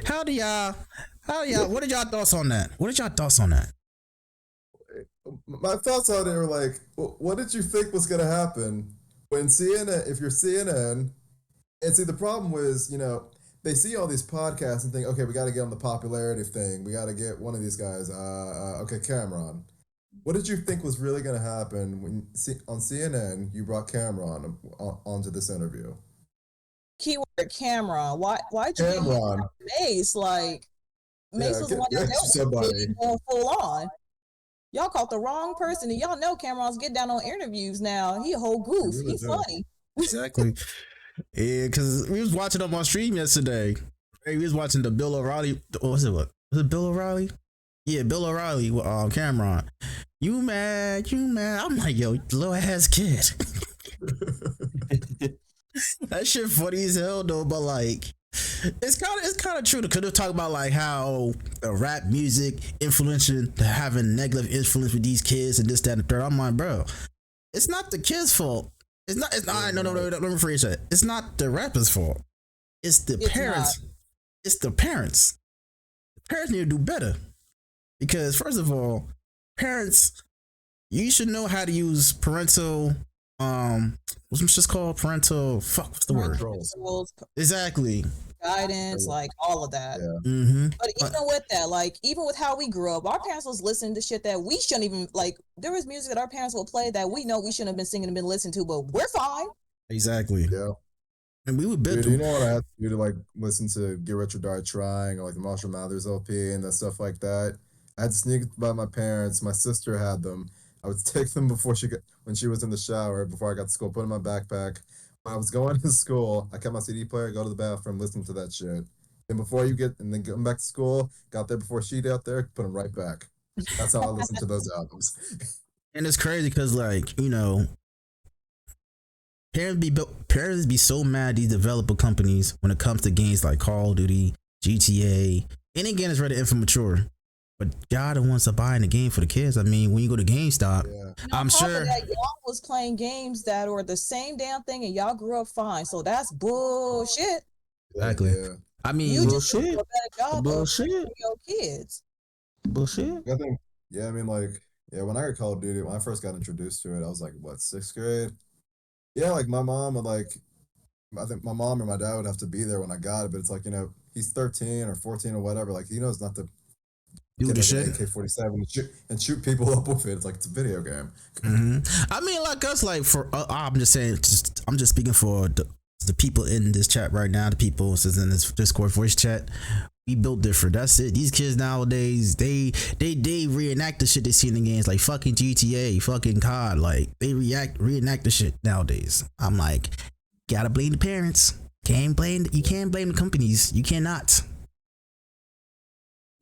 What are y'all thoughts on that? My thoughts on it were like, what did you think was going to happen when CNN, if you're CNN, and see, the problem was, they see all these podcasts and think, okay, we got to get on the popularity thing. We got to get one of these guys. Okay, Cameron. What did you think was really going to happen when on CNN you brought Cameron onto this interview? Keyword Cameron. Why'd you Cameron. Mace? Like, Mace was the one that dealt going full on. Y'all caught the wrong person, and y'all know Cameron's getting down on interviews now. He a whole goof. Really He's funny. Exactly. Yeah, because we was watching them on stream yesterday. Hey, we was watching the Bill O'Reilly. Was it Bill O'Reilly? Yeah, Bill O'Reilly with Cameron. You mad? I'm like, yo, little ass kid. That shit funny as hell though, but like, it's kind of true because they're talking about like how rap music having negative influence with these kids and this, that, and the third. I'm like, bro, it's not the kids' fault. It's not. No. Let me rephrase that. It's not the rapper's fault. It's the parents. It's the parents. The parents need to do better because first of all, parents, you should know how to use parental. What's this just called? What's the word? Rules, Exactly. guidance, like all of that. Yeah. But even with that, like even with how we grew up, our parents was listening to shit that we shouldn't even like. There was music that our parents will play that we know we shouldn't have been singing and been listening to, but we're fine. Exactly. Yeah. And we would bet. Dude, you know what I had to do to like listen to Get Rich or Die Trying or like the Marshall Mathers LP and that stuff like that? I had to sneak by my parents. My sister had them. I would take them when she was in the shower before I got to school, put in my backpack. When I was going to school, I kept my CD player, go to the bathroom, listen to that shit. And then going back to school, got there before she got there, put them right back. That's how I listened to those albums. And it's crazy because, like, you know, parents be so mad at these developer companies when it comes to games like Call of Duty, GTA. Any game is rated infant-mature. But y'all the ones that buying the game for the kids. I mean, when you go to GameStop, I'm sure that y'all was playing games that are the same damn thing, and y'all grew up fine. So that's bullshit. Exactly. Yeah. I mean, You just do a better job Bullshit. of your kids. Bullshit. I think, I mean, like, when I got Call of Duty, when I first got introduced to it, I was like, what, 6th grade? Yeah, like my mom would I think my mom or my dad would have to be there when I got it, but it's like, you know, he's 13 or 14 or whatever. Like, he knows not to do the shit. AK-47 and shoot people up with it. It's like, it's a video game. Mm-hmm. I mean, like us, like I'm just saying, I'm just speaking for the people in this chat right now, the people in this Discord voice chat. We built different. That's it. These kids nowadays, they reenact the shit they see in the games, like fucking GTA, fucking COD. Like they reenact the shit nowadays. I'm like, gotta blame the parents. You can't blame the companies. You cannot.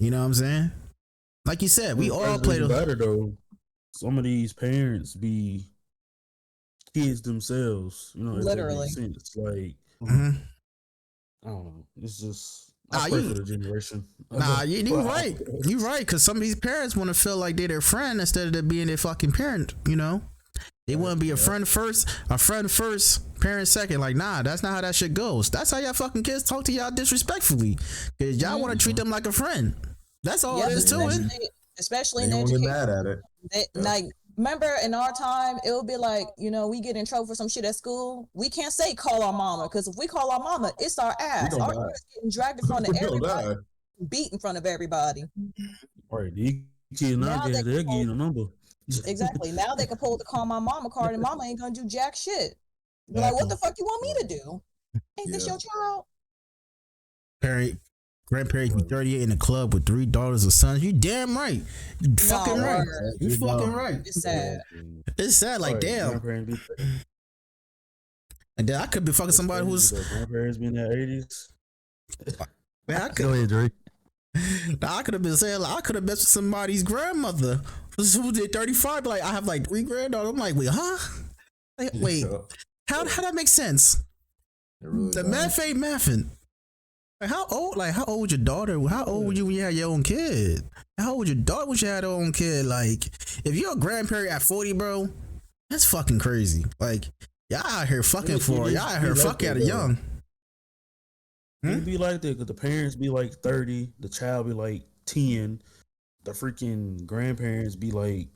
You know what I'm saying? Like you said, we all play the better though. Some of these parents be kids themselves. You know, Literally. If that makes sense. Like, Mhm. I don't know. It's just I pray for the generation. You right. You right, because some of these parents want to feel like they're their friend instead of being their fucking parent. You know, they want to be a friend first, parent second. Like, nah, that's not how that shit goes. That's how y'all fucking kids talk to y'all disrespectfully, because y'all want to treat them like a friend. That's all it is to it. Especially in They won't get education. mad at it. Like, remember in our time, it would be like, you know, we get in trouble for some shit at school. We can't say call our mama, because if we call our mama, it's our ass. Our kids getting dragged in front of everybody, beat in front of everybody. Right, these kids now they'll give you a number. Exactly. Now they can pull the call my mama card, and mama ain't gonna do jack shit. Be like, what the fuck you want me to do? Ain't this your child? Grandparents be 38 in the club with 3 daughters or sons. You damn right. You fucking right. You fucking right. It's sad. It's sad. Like, damn. And then I could be fucking somebody who's grandparents be in their 80s. Man, I could. Go ahead, Drake. I could have been saying, like, I could have been somebody's grandmother who did 35. Like, I have like 3 granddaughters. I'm like, wait, huh? Like, wait, how that make sense? Really the math ain't mathing. Like, how old was your daughter? How old were you when you had your own kid? How old was your daughter when she had her own kid? Like, if you're a grandparent at 40, bro, that's fucking crazy. Like, y'all out here fucking y'all out here fucking at a young. It be like that because the parents be like 30, the child be like 10, the freaking grandparents be like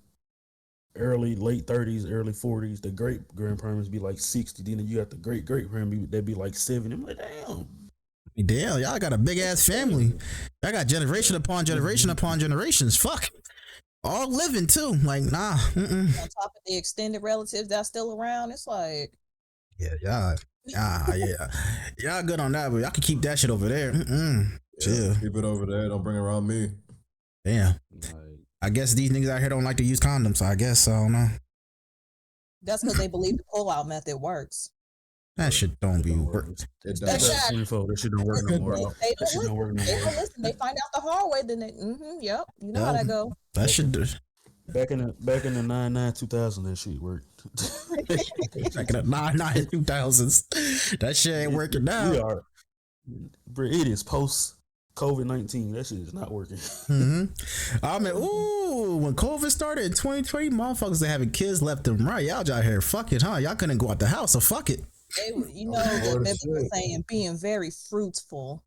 late 30s, early 40s, the great grandparents be like 60, then you got the great grandparents that be like 70. I'm like, damn, y'all got a big ass family. Y'all got generation upon generation upon generations. Fuck. All living too. Like, nah. On top of the extended relatives that's still around, it's like, yeah. Y'all good on that, but y'all can keep that shit over there. Chill. Keep it over there. Don't bring it around me. Damn. I guess these niggas out here don't like to use condoms, so I guess I don't know. That's because they believe the pull-out method works. That shit don't be work. It That shit don't work no more. They don't listen. They find out the hard way, then they, yep. You know how that go. That shit do. Back in the 99-2000, that shit worked. Back in the 2000s, that shit ain't working now. It is post COVID-19. That shit is not working. I mean, when COVID started in 2020, motherfuckers are having kids left and right. Y'all out here, fuck it, huh? Y'all couldn't go out the house, so fuck it. You know the biblical saying, being very fruitful,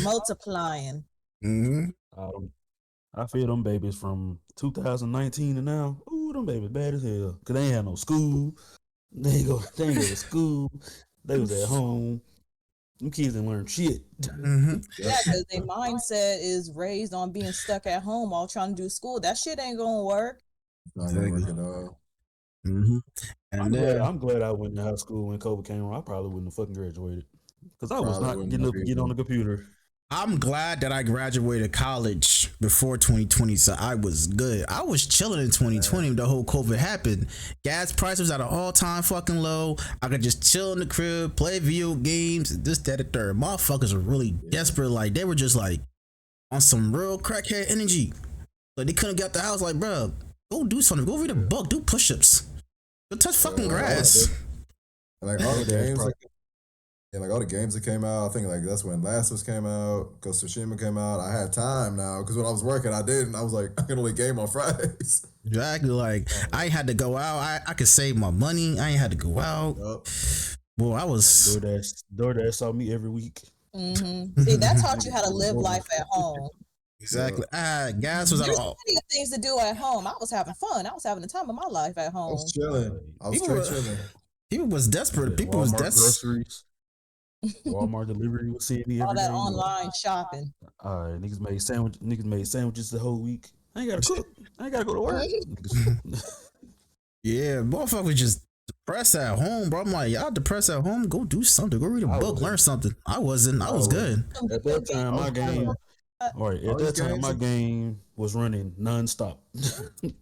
multiplying. I feel them babies from 2019 to now. Ooh, them babies bad as hell. Cause they ain't had no school. They ain't go to school. They was at home. Them kids didn't learn shit. Yeah, because their mindset is raised on being stuck at home while trying to do school. That shit ain't gonna work. Not gonna work at all. And I'm glad I went to high school when COVID came around. I probably wouldn't have fucking graduated. Because I was not getting up and getting on the computer. I'm glad that I graduated college before 2020, so I was good. I was chilling in 2020 when the whole COVID happened. Gas prices at an all-time fucking low. I could just chill in the crib, play video games, this, that, and third. Motherfuckers were really desperate. Like, they were just like on some real crackhead energy. Like, they couldn't get out the house. Like, bro, go do something. Go read a book. Do push-ups. Go touch fucking grass. Like all the games, like all the games that came out. I think like that's when Last of Us came out, Ghost of Tsushima came out. I had time now because when I was working, I didn't. I was like, I can only game on Fridays. Exactly. Like, I ain't had to go out. I could save my money. I ain't had to go out. Well, I was DoorDash saw me every week. See, that taught you how to live life at home. Exactly. Gas was at There's all. plenty of things to do at home. I was having fun. I was having the time of my life at I home. was chilling. I was People straight chilling. People was desperate. People was Walmart desperate. groceries. Walmart delivery was seeing me All every that day. online shopping. Niggas made sandwiches the whole week. I ain't gotta cook. I ain't gotta go to work. Yeah, motherfuckers just depressed at home, bro. I'm like, y'all depressed at home? Go do something. Go read a book, learn something. I wasn't. I was good. At that time, my game. All right, at that time, my game was running nonstop.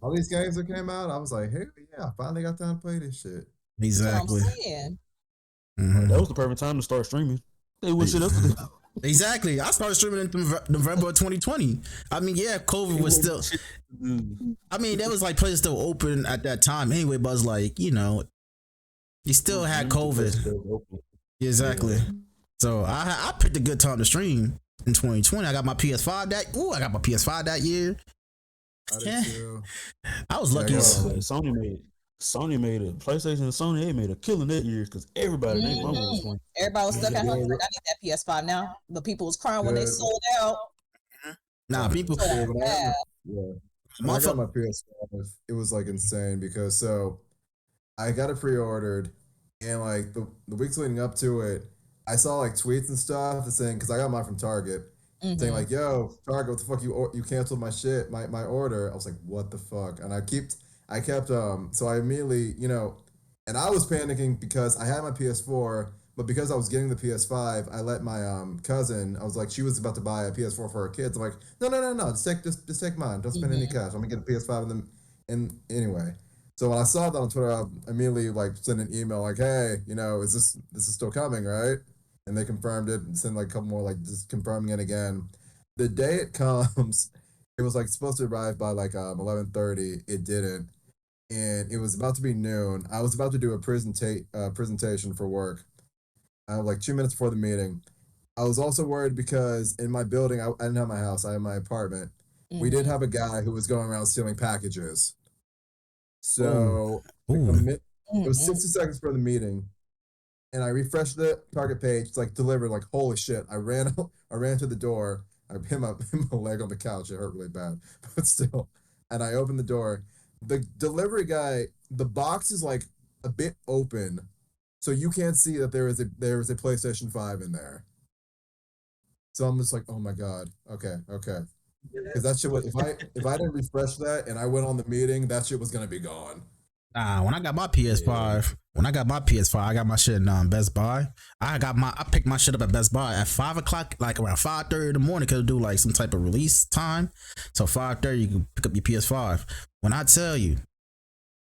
All these games that came out, I was like, hey, yeah, I finally got time to play this shit. Exactly. That's what I'm saying. That was the perfect time to start streaming. They wish it up. Exactly. I started streaming in November of 2020. I mean, yeah, COVID was still. I mean, that was like places still open at that time anyway, but it's like, you know, you still had COVID. Exactly. So I picked a good time to stream in 2020. I got my PS5 that year. I was lucky. Sony made a PlayStation and Sony. They made a killing that year because everybody was playing. Everybody was stuck at home. Like, I need that PS5 now. But people was crying when they sold out. Nah, people. When I got my PS5, it was like insane because I got it pre-ordered, and like the weeks leading up to it, I saw like tweets and stuff saying, because I got mine from Target, saying like, "Yo, Target, what the fuck you canceled my shit, my order." I was like, "What the fuck?" And I kept so I immediately, and I was panicking because I had my PS4, but because I was getting the PS5, I let my cousin, I was like, she was about to buy a PS4 for her kids. I'm like, no, just take mine. Don't spend any cash. I'm gonna get a PS5 and anyway. So when I saw that on Twitter, I immediately like sent an email like, hey, is this is still coming, right? And they confirmed it and sent like a couple more like just confirming it again. The day it comes, it was like supposed to arrive by like 11:30. It didn't. And it was about to be noon. I was about to do a presentation for work. Like 2 minutes before the meeting. I was also worried because in my building, I didn't have my house. I had my apartment. We did have a guy who was going around stealing packages. So it was 60 seconds for the meeting, and I refreshed the Target page. It's like delivered. Like holy shit! I ran to the door. I hit my leg on the couch. It hurt really bad, but still. And I opened the door. The delivery guy, the box is like a bit open, so you can't see that there is a PlayStation 5 in there. So I'm just like, oh my god, okay, because that shit was, if I didn't refresh that and I went on the meeting, that shit was gonna be gone. Nah, when I got my PS5, I got my shit in Best Buy. I picked my shit up at Best Buy at 5 o'clock, like around 5:30 in the morning, cause do like some type of release time. So 5:30 you can pick up your PS5. When I tell you,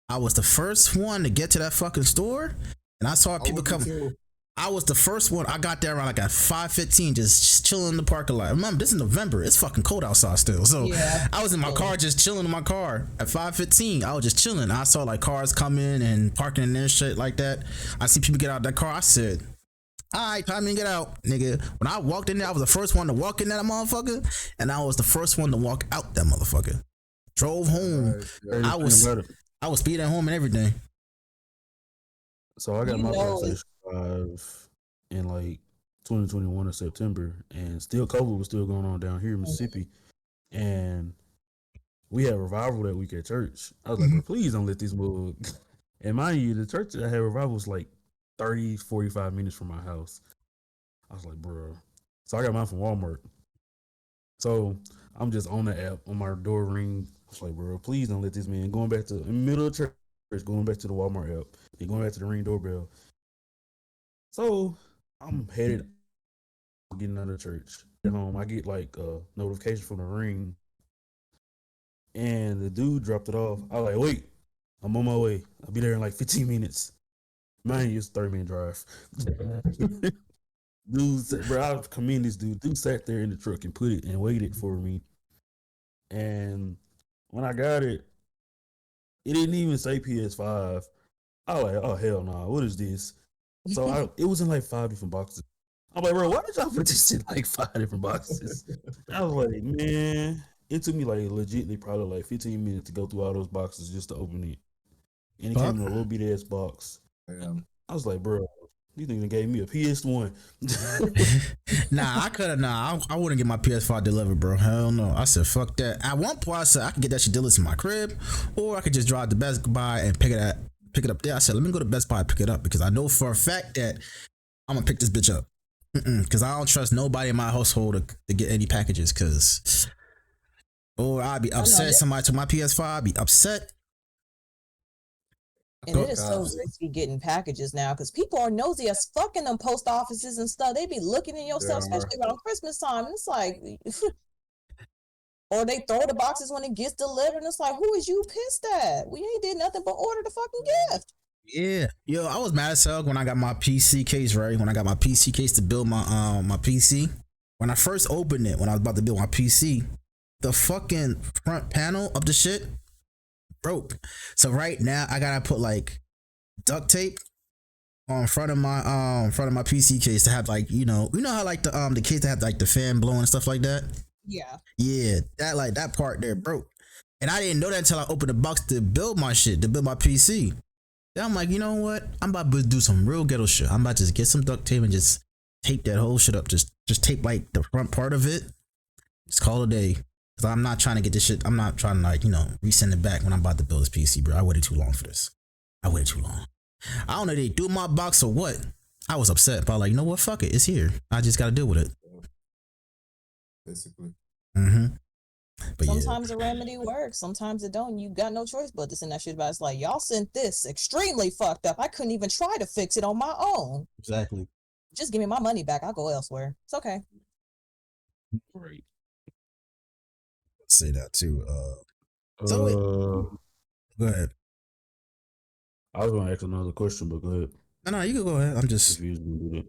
I was the first one to get to that fucking store, and I saw people come. I was the first one. I got there around like at 5:15, just chilling in the parking lot. Remember, this is November. It's fucking cold outside still. So I was in my car, just chilling in my car at 5:15. I was just chilling. I saw like cars coming and parking in there, shit like that. I see people get out of that car. I said, all right, time to get out, nigga. When I walked in there, I was the first one to walk in that motherfucker, and I was the first one to walk out that motherfucker. Drove home. I was speeding home and everything. So I got my PlayStation 5 in like 2021 in September, and still COVID was still going on down here in Mississippi, and we had revival that week at church. I was like, please don't let these move. And mind you, the church that I had revival was like 30-45 minutes from my house. I was like, bro. So I got mine from Walmart. So I'm just on the app on my door ring. I was like, bro, please don't let this man going back to in the middle of church, going back to the Walmart app, and going back to the Ring doorbell. So I'm headed, getting out of church, home, I get like a notification from the ring, and the dude dropped it off. I was like, wait, I'm on my way. I'll be there in like 15 minutes. Mind you, it's a 30-minute drive. Dude, bro, I commend this dude. Dude sat there in the truck and put it and waited for me. And when I got it, it didn't even say PS5. I was like, oh hell no, what is this? So it was in like 5 different boxes. I'm like, bro, why did y'all put this in like 5 different boxes? I was like, man, it took me like legitimately probably like 15 minutes to go through all those boxes just to open it. And it came in a little bitty ass box. Yeah. I was like, bro, you think they gave me a PS1? I wouldn't get my PS5 delivered, bro. Hell no. I said, fuck that. At one point, I said I could get that shit delivered to my crib, or I could just drive to Best Buy and pick it up there. I said, let me go to Best Buy and pick it up, because I know for a fact that I'm gonna pick this bitch up. Because I don't trust nobody in my household to get any packages, because I'd be upset. Somebody took my PS5, I'd be upset. And it is so risky getting packages now, because people are nosy as fuck in them post offices and stuff. They be looking in your stuff, especially around Christmas time. And it's like, or they throw the boxes when it gets delivered. And it's like, who is you pissed at? We ain't did nothing but order the fucking gift. Yeah, yo, I was mad as hell when I got my PC case, right? When I got my PC case to build my my PC. When I first opened it, when I was about to build my PC, the fucking front panel of the shit broke. So right now I gotta put like duct tape on front of my PC case to have, like, you know how like the case that have like the fan blowing and stuff like that. Yeah, that part there broke, and I didn't know that until I opened the box to build my PC. Then I'm like, you know what? I'm about to do some real ghetto shit. I'm about to just get some duct tape and just tape that whole shit up. Just tape like the front part of it. Just call it a day. Cause I'm not trying to get this shit. I'm not trying to, like, resend it back when I'm about to build this PC, bro. I waited too long for this. I don't know if they threw my box or what. I was upset, but like, you know what? Fuck it. It's here. I just got to deal with it. Basically. But sometimes the remedy works, sometimes it don't. You got no choice but to send that shit back. It's like, y'all sent this extremely fucked up. I couldn't even try to fix it on my own. Exactly. Just give me my money back. I'll go elsewhere. It's okay. Right. Say that too. Go ahead. I was gonna ask another question, but go ahead. No, you can go ahead. I'm just. No,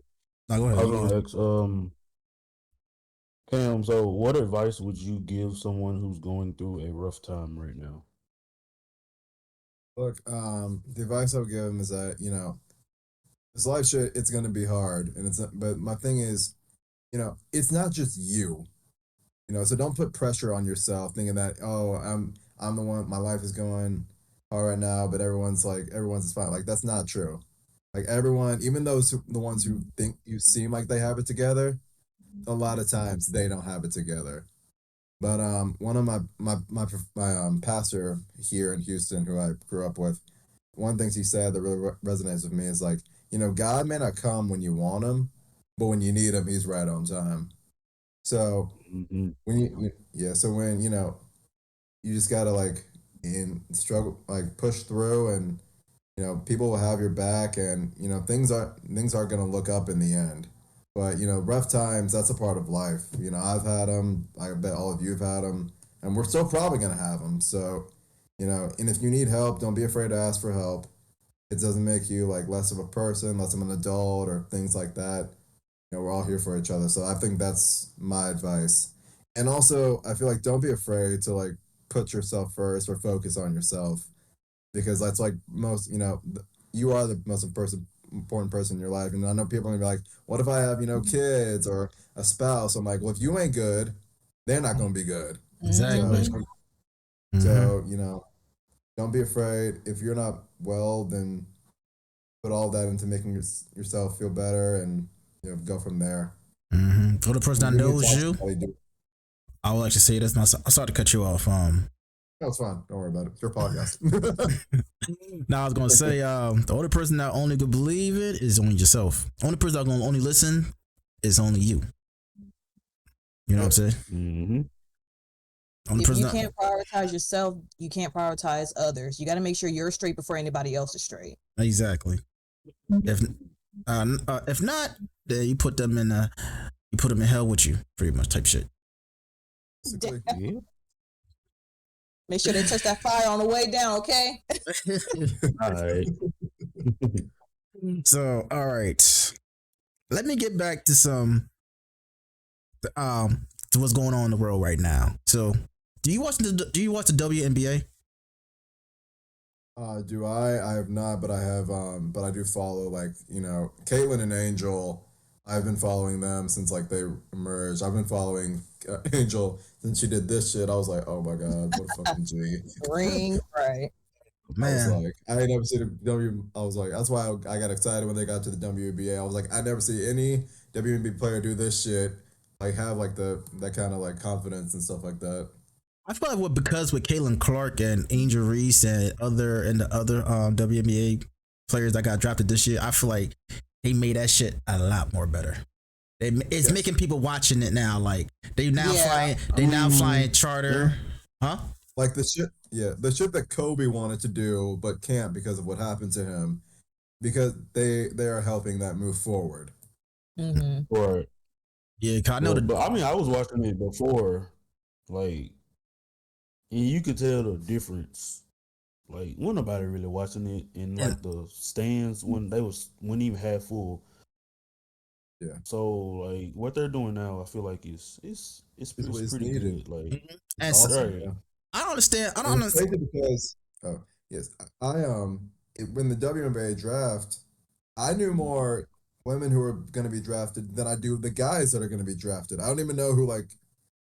go ahead. I was gonna ask, Cam, so what advice would you give someone who's going through a rough time right now? Look, the advice I would give them is that, this life shit, it's gonna be hard, but my thing is, it's not just you, so don't put pressure on yourself thinking that, oh, I'm the one, my life is going hard right now, but everyone's fine. Like, that's not true. Like, everyone, even the ones who think you seem like they have it together, a lot of times they don't have it together. But one of my pastor here in Houston, who I grew up with, one of the things he said that really resonates with me is like, God may not come when you want him, but when you need him, he's right on time. So when you just gotta like struggle, like push through, and people will have your back, and things aren't gonna look up in the end. But rough times, that's a part of life. I've had them. I bet all of you have had them, and we're still probably gonna have them. So, and if you need help, don't be afraid to ask for help. It doesn't make you like less of a person, less of an adult, or things like that. We're all here for each other. So I think that's my advice. And also, I feel like don't be afraid to like put yourself first or focus on yourself, because that's like most. You are the most important person in your life. And I know people are gonna be like, what if I have, kids or a spouse? I'm like, well, if you ain't good, they're not gonna be good. Exactly. So, don't be afraid. If you're not well, then put all that into making yourself feel better, and go from there. For the person that knows you, I will actually say this. I'm sorry to cut you off. No, it's fine. Don't worry about it. It's your podcast. Now I was gonna say, the only person that only could believe it is only yourself. Only person that's gonna only listen is only you. You know what I'm saying? If you can't prioritize yourself, you can't prioritize others. You got to make sure you're straight before anybody else is straight. Exactly. If not, you put them in you put them in hell with you, pretty much type shit. Basically. Yeah. Make sure they touch that fire on the way down, okay? All right. So, all right, let me get back to to what's going on in the world right now. So, do you watch the WNBA? Do I? I have not, but I have. But I do follow, like, Caitlyn and Angel. I've been following them since like they emerged. I've been following Angel since she did this shit. I was like, oh my god, what a fucking G. Ring, right? I was Man, like, I ain't never seen a I was like, that's why I got excited when they got to the WNBA. I was like, I never see any WNBA player do this shit. Like have like that kind of like confidence and stuff like that. I feel like because with Caitlin Clark and Angel Reese and the other WNBA players that got drafted this year, I feel like they made that shit a lot more better. It's making people watching it now. Like they now flying charter, huh? Like the shit that Kobe wanted to do but can't because of what happened to him, because they are helping that move forward. Mm-hmm. Right. Yeah, I know but I mean, I was watching it before, like, and you could tell the difference. Like, wasn't nobody really watching it in like the stands when they wasn't even half full. Yeah. So like what they're doing now, I feel like it's pretty needed. good. Like, and Awesome, yeah. I don't understand. Because when the WNBA draft, I knew more women who were going to be drafted than I do the guys that are going to be drafted. I don't even know who, like,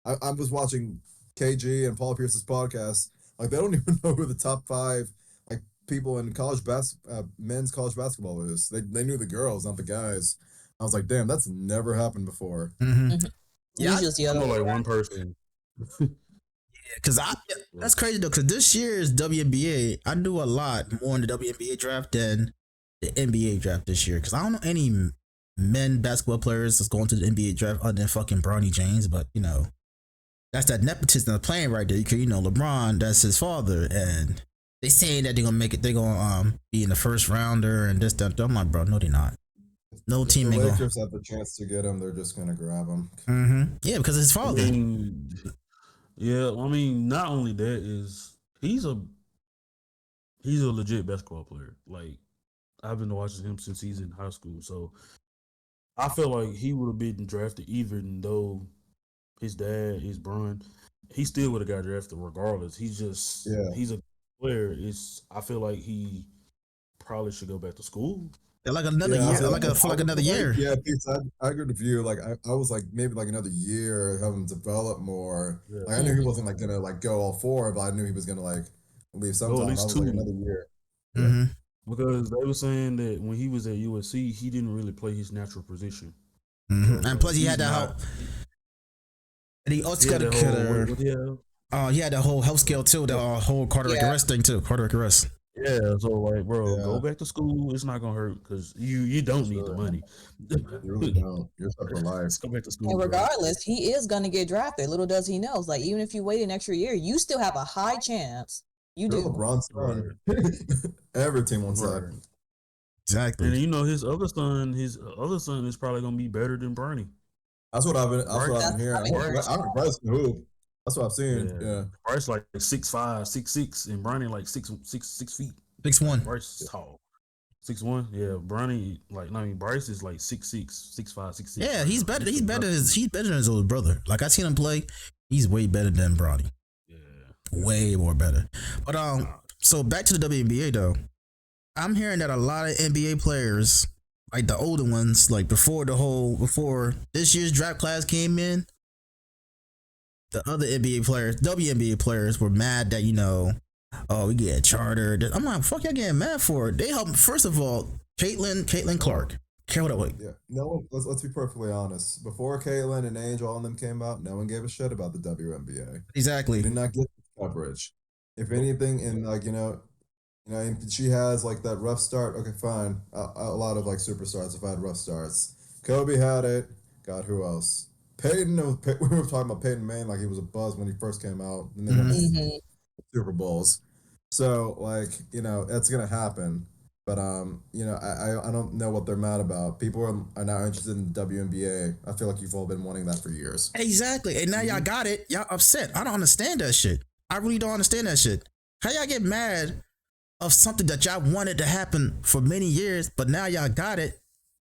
I was watching KG and Paul Pierce's podcast. Like, they don't even know who the top 5 like people in men's college basketball is. They knew the girls, not the guys. I was like, damn, that's never happened before. Mm-hmm. Mm-hmm. Yeah, I know like one person. Because that's crazy though. Because this year's WNBA, I knew a lot more in the WNBA draft than the NBA draft this year. Because I don't know any men basketball players that's going to the NBA draft other than fucking Bronny James. But that's that nepotism playing right there. Because LeBron, that's his father, and they saying that they're gonna make it. They're gonna be in the first rounder and this that. I'm like, bro, no, they're not. No team. The Lakers have the chance to get him. They're just gonna grab him. Mm-hmm. Yeah, because his father. I mean, not only that is he's a legit basketball player. Like, I've been watching him since he's in high school, so I feel like he would have been drafted even though his dad is Bron. He still would have got drafted regardless. He's a player. I feel like he probably should go back to school. Like another year, for another year. Yeah, Pete, I agree with you. Like I was like maybe like another year, have him develop more. Yeah. Like I knew he wasn't like gonna like go all 4, but I knew he was gonna like leave sometime. At least I was 2. like another year. Mm-hmm. Because they were saying that when he was at USC, he didn't really play his natural position. Mm-hmm. So, and plus, he had that whole. And he also got a killer. He had that whole health scale too. The whole cardiac arrest thing too. Cardiac arrest. Yeah, so like, bro, go back to school. It's not gonna hurt because you don't need the money. You really don't. You're set for life. Let's go back to school. And regardless, he is gonna get drafted. Little does he know, like even if you wait an extra year, you still have a high chance. You do. LeBron's son. Every team wants that. Exactly. And his other son is probably gonna be better than Bernie. That's what I've been hearing. I'm impressed with hoop. That's what I've seen. Yeah. Bryce like 6'5", 6'6", and Bronny like 6 feet. 6'1". Bryce is tall. 6'1". Yeah, Bryce is like 6'6", 6'5", 6'6". Yeah, he's better. He's better than his older brother. Like I seen him play, he's way better than Bronny. Yeah, way more better. But so back to the WNBA though. I'm hearing that a lot of NBA players, like the older ones, like before this year's draft class came in, the other WNBA players were mad that we get chartered. I'm like, fuck y'all getting mad for it. They helped. First of all, Caitlin Clark. Yeah, no. Let's be perfectly honest. Before Caitlin and Angel and them came out, no one gave a shit about the WNBA. Exactly. They did not get coverage. If anything, and and she has like that rough start. Okay, fine. A lot of like superstars have had rough starts. Kobe had it. God, who else? Peyton. We were talking about Peyton Manning like he was a buzz when he first came out, and then Super Bowls. So that's gonna happen. But I don't know what they're mad about. People are now interested in the WNBA. I feel like you've all been wanting that for years. Exactly. And now y'all got it. Y'all upset. I don't understand that shit. I really don't understand that shit. How y'all get mad of something that y'all wanted to happen for many years, but now y'all got it,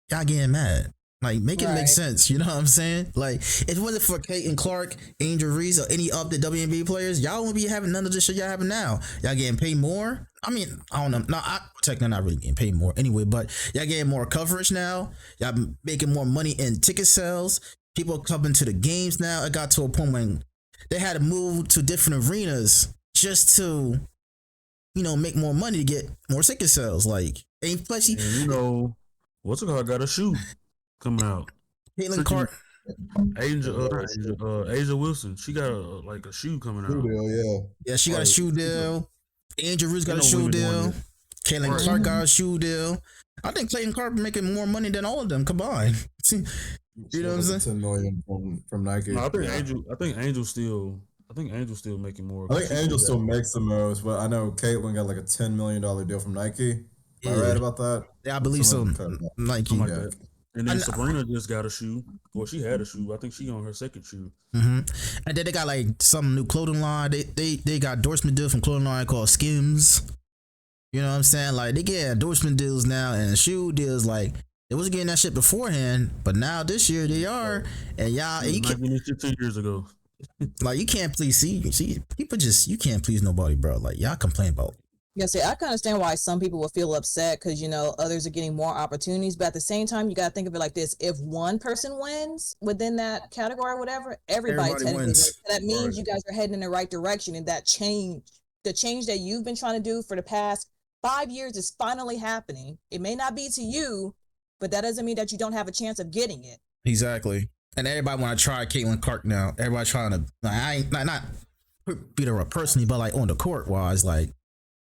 y'all getting mad. Like, make it make sense. You know what I'm saying? Like, if it wasn't for Caitlin Clark, Angel Reese, or any of the WNBA players, y'all wouldn't be having none of this shit y'all having now. Y'all getting paid more. I mean, I don't know. No, technically not really getting paid more anyway, but y'all getting more coverage now. Y'all making more money in ticket sales. People coming to the games now. It got to a point when they had to move to different arenas just to, make more money to get more ticket sales. Like, and plus, what's it called? Got a shoe coming out. Caitlin Clark, Asia Wilson. She got a shoe coming out. Yeah, she got a shoe deal. Angel Reese got a shoe deal. Caitlin Clark got a shoe deal. I think Caitlin Clark making more money than all of them combined. You know what I'm saying? $10 million from Nike. No, I think Angel's still making more. I think Angel still makes the most, but I know Caitlin got like a $10 million deal from Nike. Am I right about that? Yeah, I believe so. Nike. Like that. And then Sabrina just got a shoe. Well, she had a shoe. I think she on her second shoe. Mm-hmm. And then they got like some new clothing line. They got endorsement deals from clothing line called Skims. You know what I'm saying? Like, they get endorsement deals now and shoe deals. Like, they wasn't getting that shit beforehand, but now this year they are. And y'all, you can't. This shit 2 years ago. Like, you can't please see people you can't please nobody, bro. Like, y'all complain about. Yeah, see, I can understand why some people will feel upset because, others are getting more opportunities. But at the same time, you got to think of it like this. If one person wins within that category or whatever, everybody wins. That means you guys are heading in the right direction. And that the change that you've been trying to do for the past 5 years is finally happening. It may not be to you, but that doesn't mean that you don't have a chance of getting it. Exactly. And everybody want to try Caitlin Clark now. Everybody trying to, I ain't not beat her up personally, but like on the court wise, like,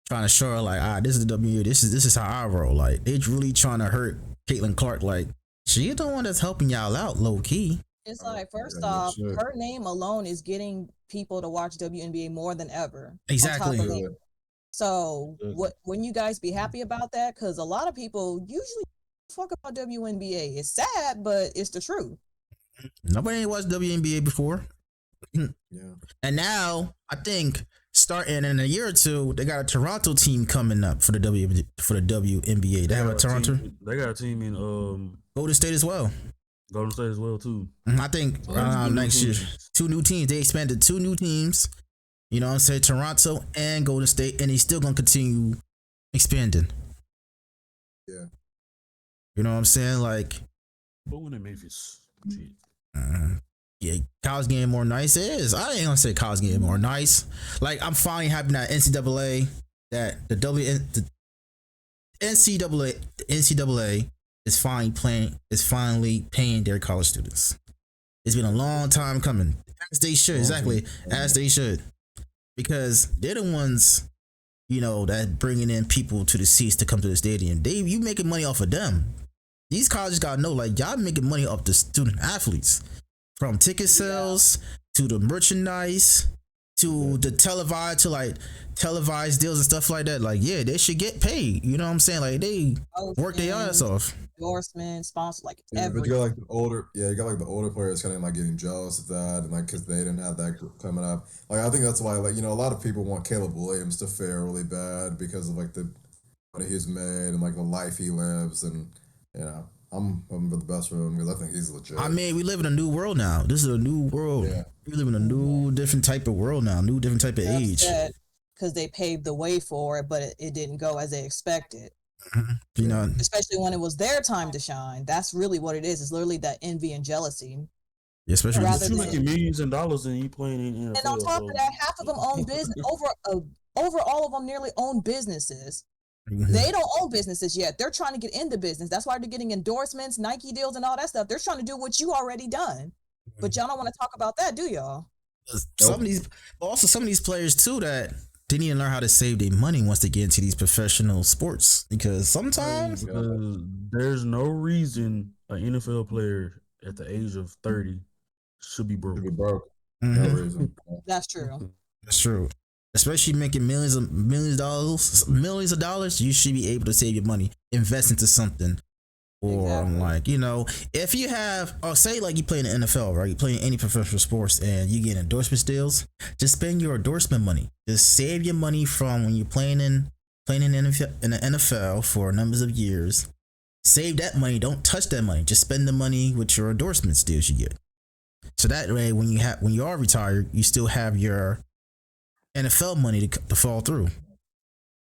trying to show her like, this is the WNBA. This is how I roll. Like, they really trying to hurt Caitlin Clark. Like, she the one that's helping y'all out low key. It's like, first off, her name alone is getting people to watch WNBA more than ever. Exactly. So wouldn't you guys be happy about that? Because a lot of people usually fuck about WNBA. It's sad, but it's the truth. Nobody watched WNBA before. Yeah. And now I think starting in a year or two, they got a Toronto team coming up for the WNBA. They have a Toronto. They got a team in Golden State as well. Golden State as well too. I think next year, 2 new teams. They expanded 2 new teams. You know what I'm saying? Toronto and Golden State, and he's still gonna continue expanding. Yeah. You know what I'm saying? Like, but when in Memphis, shit. Yeah, college getting more nice. It is. I ain't gonna say college getting more nice. Like, I'm finally happy that NCAA is finally paying their college students. It's been a long time coming. As they should, exactly. As they should. Because they're the ones, that bringing in people to the seats to come to the stadium. You making money off of them. These colleges gotta know, like, y'all making money off the student athletes. From ticket sales to the merchandise to the televised deals and stuff like that. Like, yeah, they should get paid. You know what I'm saying? Like, they work their ass off. Endorsement, sponsor, like everything. But you got like the older players kind of like getting jealous of that, and like because they didn't have that coming up. Like, I think that's why, like, a lot of people want Caleb Williams to fare really bad because of like the money he's made and like the life he lives, and I'm hoping for the best for him because I think he's legit. I mean, we live in a new world now. This is a new world. Yeah. We live in a new, different type of world now. New, different type of age. Because they paved the way for it, but it didn't go as they expected. Especially when it was their time to shine. That's really what it is. It's literally that envy and jealousy. Yeah, especially when you're making millions of dollars and you playing in NFL. And on top of that, half of them own business. Over all of them nearly own businesses. They don't own businesses yet. They're trying to get into business. That's why they're getting endorsements, Nike deals, and all that stuff. They're trying to do what you already done. But y'all don't want to talk about that, do y'all? Some of these players too that they need to learn how to save their money once they get into these professional sports. Because sometimes there's no reason an NFL player at the age of 30 should be broke. No reason. That's true. That's true. especially making millions of dollars, you should be able to save your money, invest into something. Or like, if you have, say like you play in the NFL, right? You play in any professional sports and you get endorsement deals, just spend your endorsement money. Just save your money from when you're playing in the NFL for numbers of years. Save that money. Don't touch that money. Just spend the money with your endorsement deals you get. So that way, when you are retired, you still have your NFL money to fall through.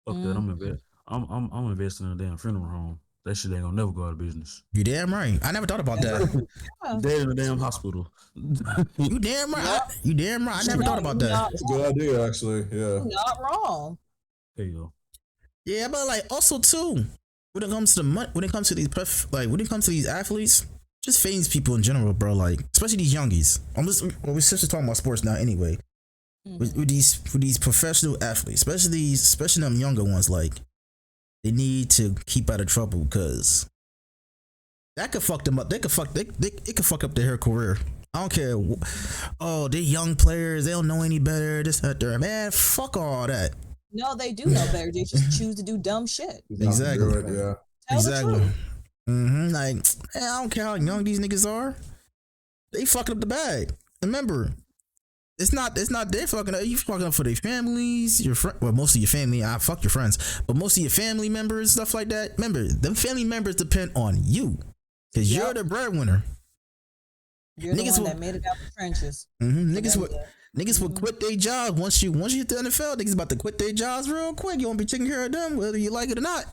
Fuck that! I'm investing in a damn funeral home. That shit ain't gonna never go out of business. You damn right. I never thought about that. Dead in the damn hospital. You damn right. You damn right. I never thought about that. That's a good idea, actually. Yeah. Not wrong. There you go. Yeah, but like also too, when it comes to these athletes, just famous people in general, bro. Like especially these youngies. We're just talking about sports now, anyway. With these professional athletes, especially them younger ones, like. They need to keep out of trouble because that could fuck them up. It could fuck up their career. I don't care. Oh, they're young players. They don't know any better. This, that, there. Man, fuck all that. No, they do know better. They just choose to do dumb shit. Exactly. Yeah. Exactly. Like, man, I don't care how young these niggas are. They fucking up the bag. Remember, it's not their fucking up. You fucking up for their families, most of your family. Fuck your friends, but most of your family members, stuff like that. Remember, them family members depend on you because you're the breadwinner. You're the one that made it out the trenches. Niggas will quit their jobs once you hit the NFL. Niggas about to quit their jobs real quick. You won't be taking care of them whether you like it or not.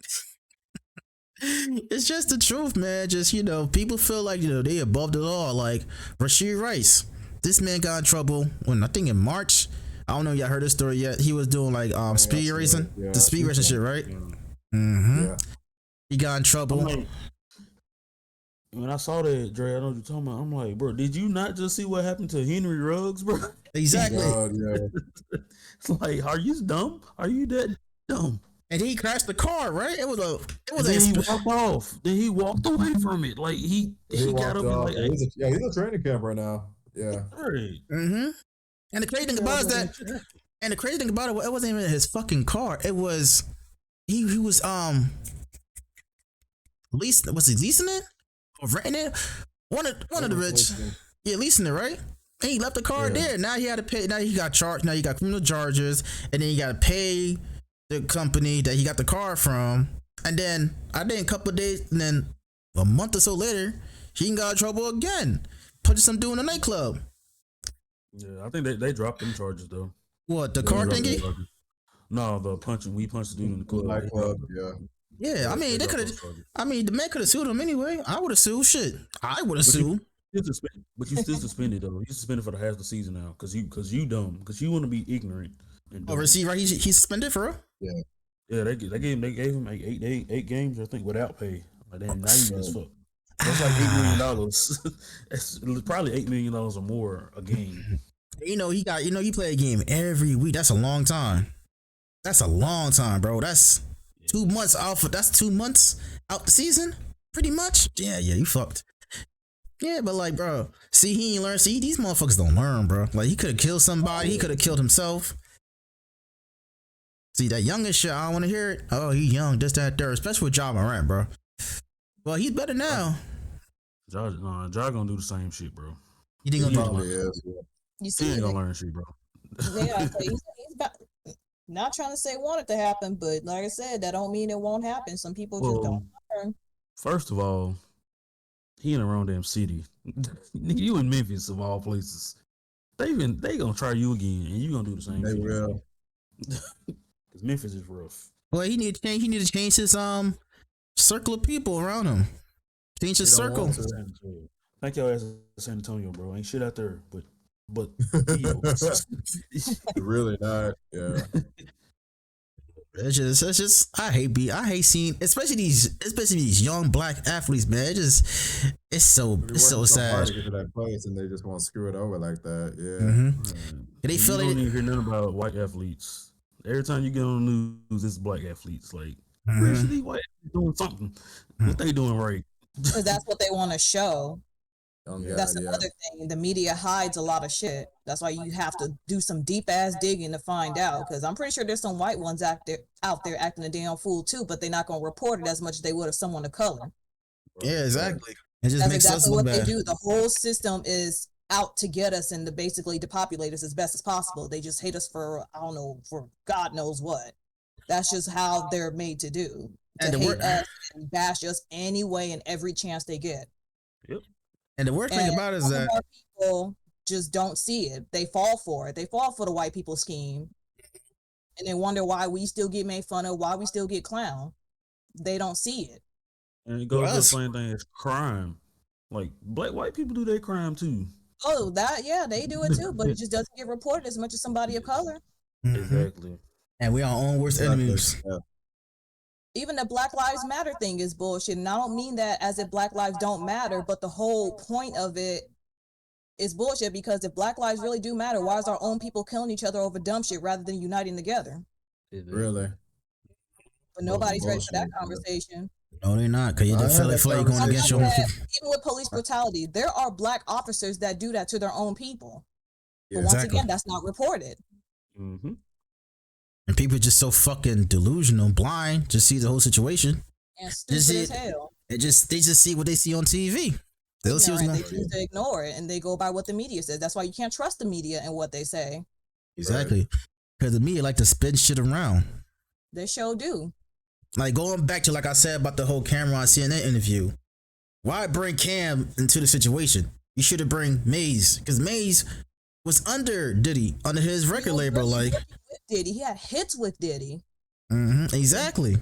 It's just the truth, man. Just people feel like they above the law. Like Rashid Rice. This man got in trouble when I think in March. I don't know if y'all heard this story yet. He was doing like speed racing, the speed racing shit, right? Yeah. He got in trouble. When I saw that, Dre, I know what you're talking about. I'm like, bro, did you not just see what happened to Henry Ruggs, bro? Exactly. It's like, are you dumb? Are you that dumb? And he crashed the car, right? It was he walked off. Then he walked away from it. Like he got up and like, he's a training camp right now. Yeah. Right. And the crazy thing about it it wasn't even his fucking car. It was he was leasing it or renting it? One of the rich. Yeah, leasing it, right? And he left the car there. Now he had to pay. Now he got charged. Now he got criminal charges, and then he got to pay the company that he got the car from. And then I think a couple of days, and then a month or so later, he got in trouble again. Punching some dude in a nightclub. Yeah, I think they dropped them charges though. What, the car thingy? No, the punching. We punched the dude in the club. Nightclub, yeah. I mean, they could have. I mean, the man could have sued him anyway. I would have sued. Shit, I would have sued. But you still suspended though. You suspended for the half the season now because you dumb because you want to be ignorant. See, right? He's suspended for real. Yeah. Yeah, they gave him like eight games I think without pay. Like damn, now you as fuck. That's like $8 million. It's probably $8 million or more a game. He play a game every week. That's a long time. That's a long time, bro. That's 2 months off. That's 2 months out the season, pretty much. Yeah, you fucked. Yeah, but like, bro, see, he ain't learn. See, these motherfuckers don't learn, bro. Like, he could have killed somebody. He could have killed himself. See, that youngest shit, I don't want to hear it. Oh, he's young, this, that, third. Especially with Ja Morant, bro. Well, he's better now. Ja gonna do the same shit, bro. You think he'll probably is? You see, he ain't gonna learn shit, bro. Yeah, he's about, not trying to say want it to happen, but like I said, that don't mean it won't happen. Some people just don't learn. First of all, he in the wrong damn city. You in Memphis of all places. They gonna try you again, and you gonna do the same. They will. Because Memphis is rough. Well, he need to change. He need to change his circle of people around him. Change his circle. Thank y'all ass in San Antonio, bro. Ain't shit out there, but really not. Yeah. It's just I hate seeing especially these young black athletes, man. It's so sad. To get to that place and they just want to screw it over like that. Yeah. Mm-hmm. They feel you don't even hear nothing about white athletes. Every time you get on the news, it's black athletes. Like, these white athletes doing something. What they doing right? Because that's what they want to show. God, that's another thing. The media hides a lot of shit. That's why you have to do some deep ass digging to find out. Because I'm pretty sure there's some white ones out there acting a damn fool too, but they're not gonna report it as much as they would if someone of color. Yeah, exactly. It just That's makes us exactly look what they bad. do. The whole system is out to get us and to basically depopulate us as best as possible. They just hate us for, I don't know, for God knows what. That's just how they're made to do. To And the hate wor- us and bash us anyway and every chance they get. Yep. And the worst thing about it is that more people just don't see it. They fall for it. They fall for the white people scheme. And they wonder why we still get made fun of, why we still get clowned. They don't see it. And it goes to the same thing as crime. Like white people do their crime too. Oh, they do it too, but it just doesn't get reported as much as somebody of color. Mhm. Exactly. And we are our own worst enemies. Yeah. Even the Black Lives Matter thing is bullshit. And I don't mean that as if Black lives don't matter, but the whole point of it is bullshit, because if Black lives really do matter, why is our own people killing each other over dumb shit rather than uniting together? Really? But nobody's ready for that Bullshit. conversation. No, they're not, because you I feel had like that going against your own Even people. with police brutality, there are Black officers that do that to their own people. But once Exactly. again, that's not reported. Mm-hmm. And people just so fucking delusional, blind, just see the whole situation. And This stupid is- as hell. They just see what they see on TV. They'll see what's Ignorant, going they choose to ignore it, and they go by what the media says. That's why you can't trust the media and what they say. Exactly. Because the media like to spin shit around. They sure do. Like going back to, like I said about the whole Cameron CNN interview. Why bring Cam into the situation? You should have bring Maze, because Maze was under Diddy, under his record label. Like, With Diddy, he had hits with Diddy. exactly.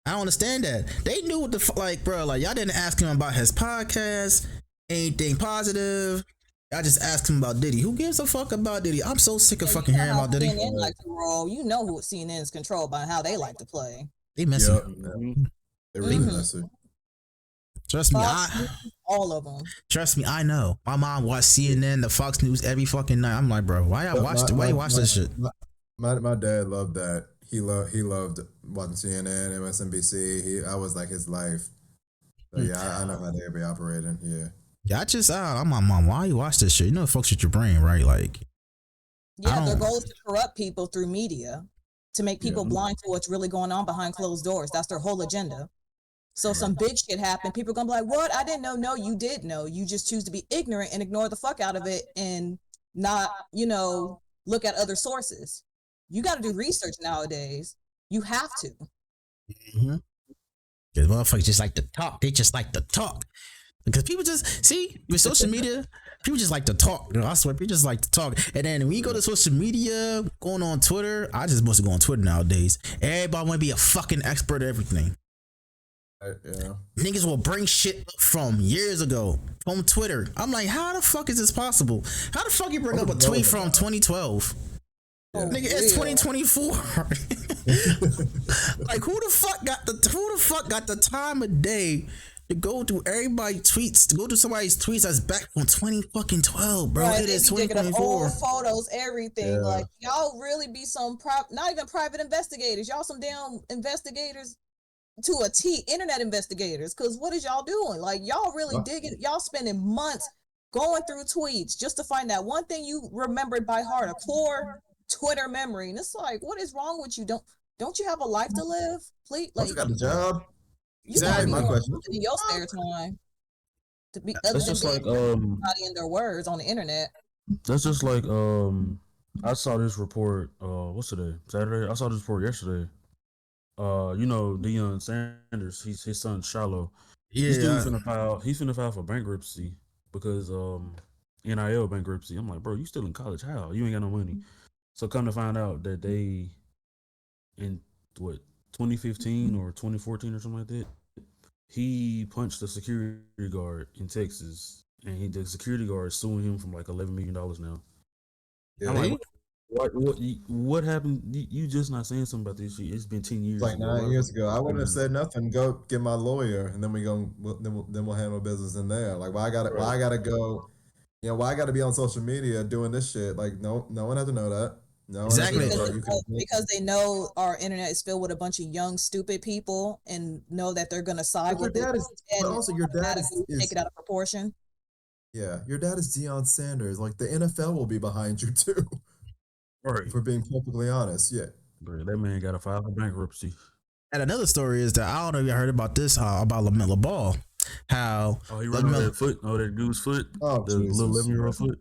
I don't understand that. They knew what the like, bro. Like, y'all didn't ask him about his podcast, anything positive. Y'all just asked him about Diddy. Who gives a fuck about Diddy? I'm so sick of fucking hearing about Diddy. CNN like to roll. You know who CNN is controlled by how they like to play. They messy. Yep. Mm-hmm. They really Mhm. messy. Trust me, Fox News, all of them. Trust me, I know. My mom watched CNN, the Fox News every fucking night. I'm like, bro, why why you watch this shit? My dad loved that. He loved watching CNN, MSNBC. I was like his life. So yeah, I know how they be operating. Yeah. Yeah, I'm my mom. Why you watch this shit? You know it fucks with your brain, right? Like, Yeah, their don't- goal is to corrupt people through media, to make people blind to what's really going on behind closed doors. That's their whole agenda. So some big shit happened. People are gonna be like, "What? I didn't know." No, you did know. You just choose to be ignorant and ignore the fuck out of it and not, look at other sources. You got to do research nowadays. You have to. Because motherfuckers just like to talk. They just like to talk. Because people just see with social media, people just like to talk. I swear, people just like to talk. And then when you go to social media, going on Twitter, I just mostly go on Twitter nowadays. Everybody want to be a fucking expert at everything. Yeah. Niggas will bring shit up from years ago from Twitter. I'm like, how the fuck is this possible? How the fuck you bring up a tweet from 2012? Yeah. Nigga, it's 2024. Like, who the fuck got the time of day to go through everybody's tweets, to go through somebody's tweets that's back from 2012, bro? Right, It they is be digging up 2024. old photos, everything. Yeah. Like, y'all really be some not even private investigators. Y'all some damn investigators to a T, internet investigators. Cause what is y'all doing? Like, y'all really digging, y'all spending months going through tweets just to find that one thing you remembered by heart, a core Twitter memory. And it's like, what is wrong with you? Don't you have a life to live? Please, Like, you got the job. you gotta Exactly. be My question. in your spare time to be other That's than just being like somebody in their words on the internet. that's just like I saw this report what's today? Saturday? I saw this report yesterday. Deion Sanders, his son Shiloh. This dude he's finna file for bankruptcy because NIL bankruptcy. I'm like, bro, you still in college? How? You ain't got no money. So come to find out that they in 2015 or 2014 or something like that, he punched a security guard in Texas, and the security guard is suing him from like $11 million now. Yeah, I'm like, what happened? You just not saying something about this shit? It's been 10 years. like 9 years ago. I wouldn't have Mm-hmm. said nothing. Go get my lawyer, and then we'll handle business in there. Like, why I gotta go? Why I gotta be on social media doing this shit? Like, no one has to know that. No one has to Exactly. know that. Because they know our internet is filled with a bunch of young, stupid people and know that they're going to side But with your it dad is- and but also your dad automatically is- take it out of proportion. Yeah, your dad is Deion Sanders. Like the NFL will be behind you too. Right. If we're being perfectly honest, yeah. Bro, that man got to file for bankruptcy. And another story is that I don't know if you heard about this about LaMelo Ball, how Oh, he ran over that foot. Oh, that dude's foot. Oh, The little Jesus. 11-year-old foot.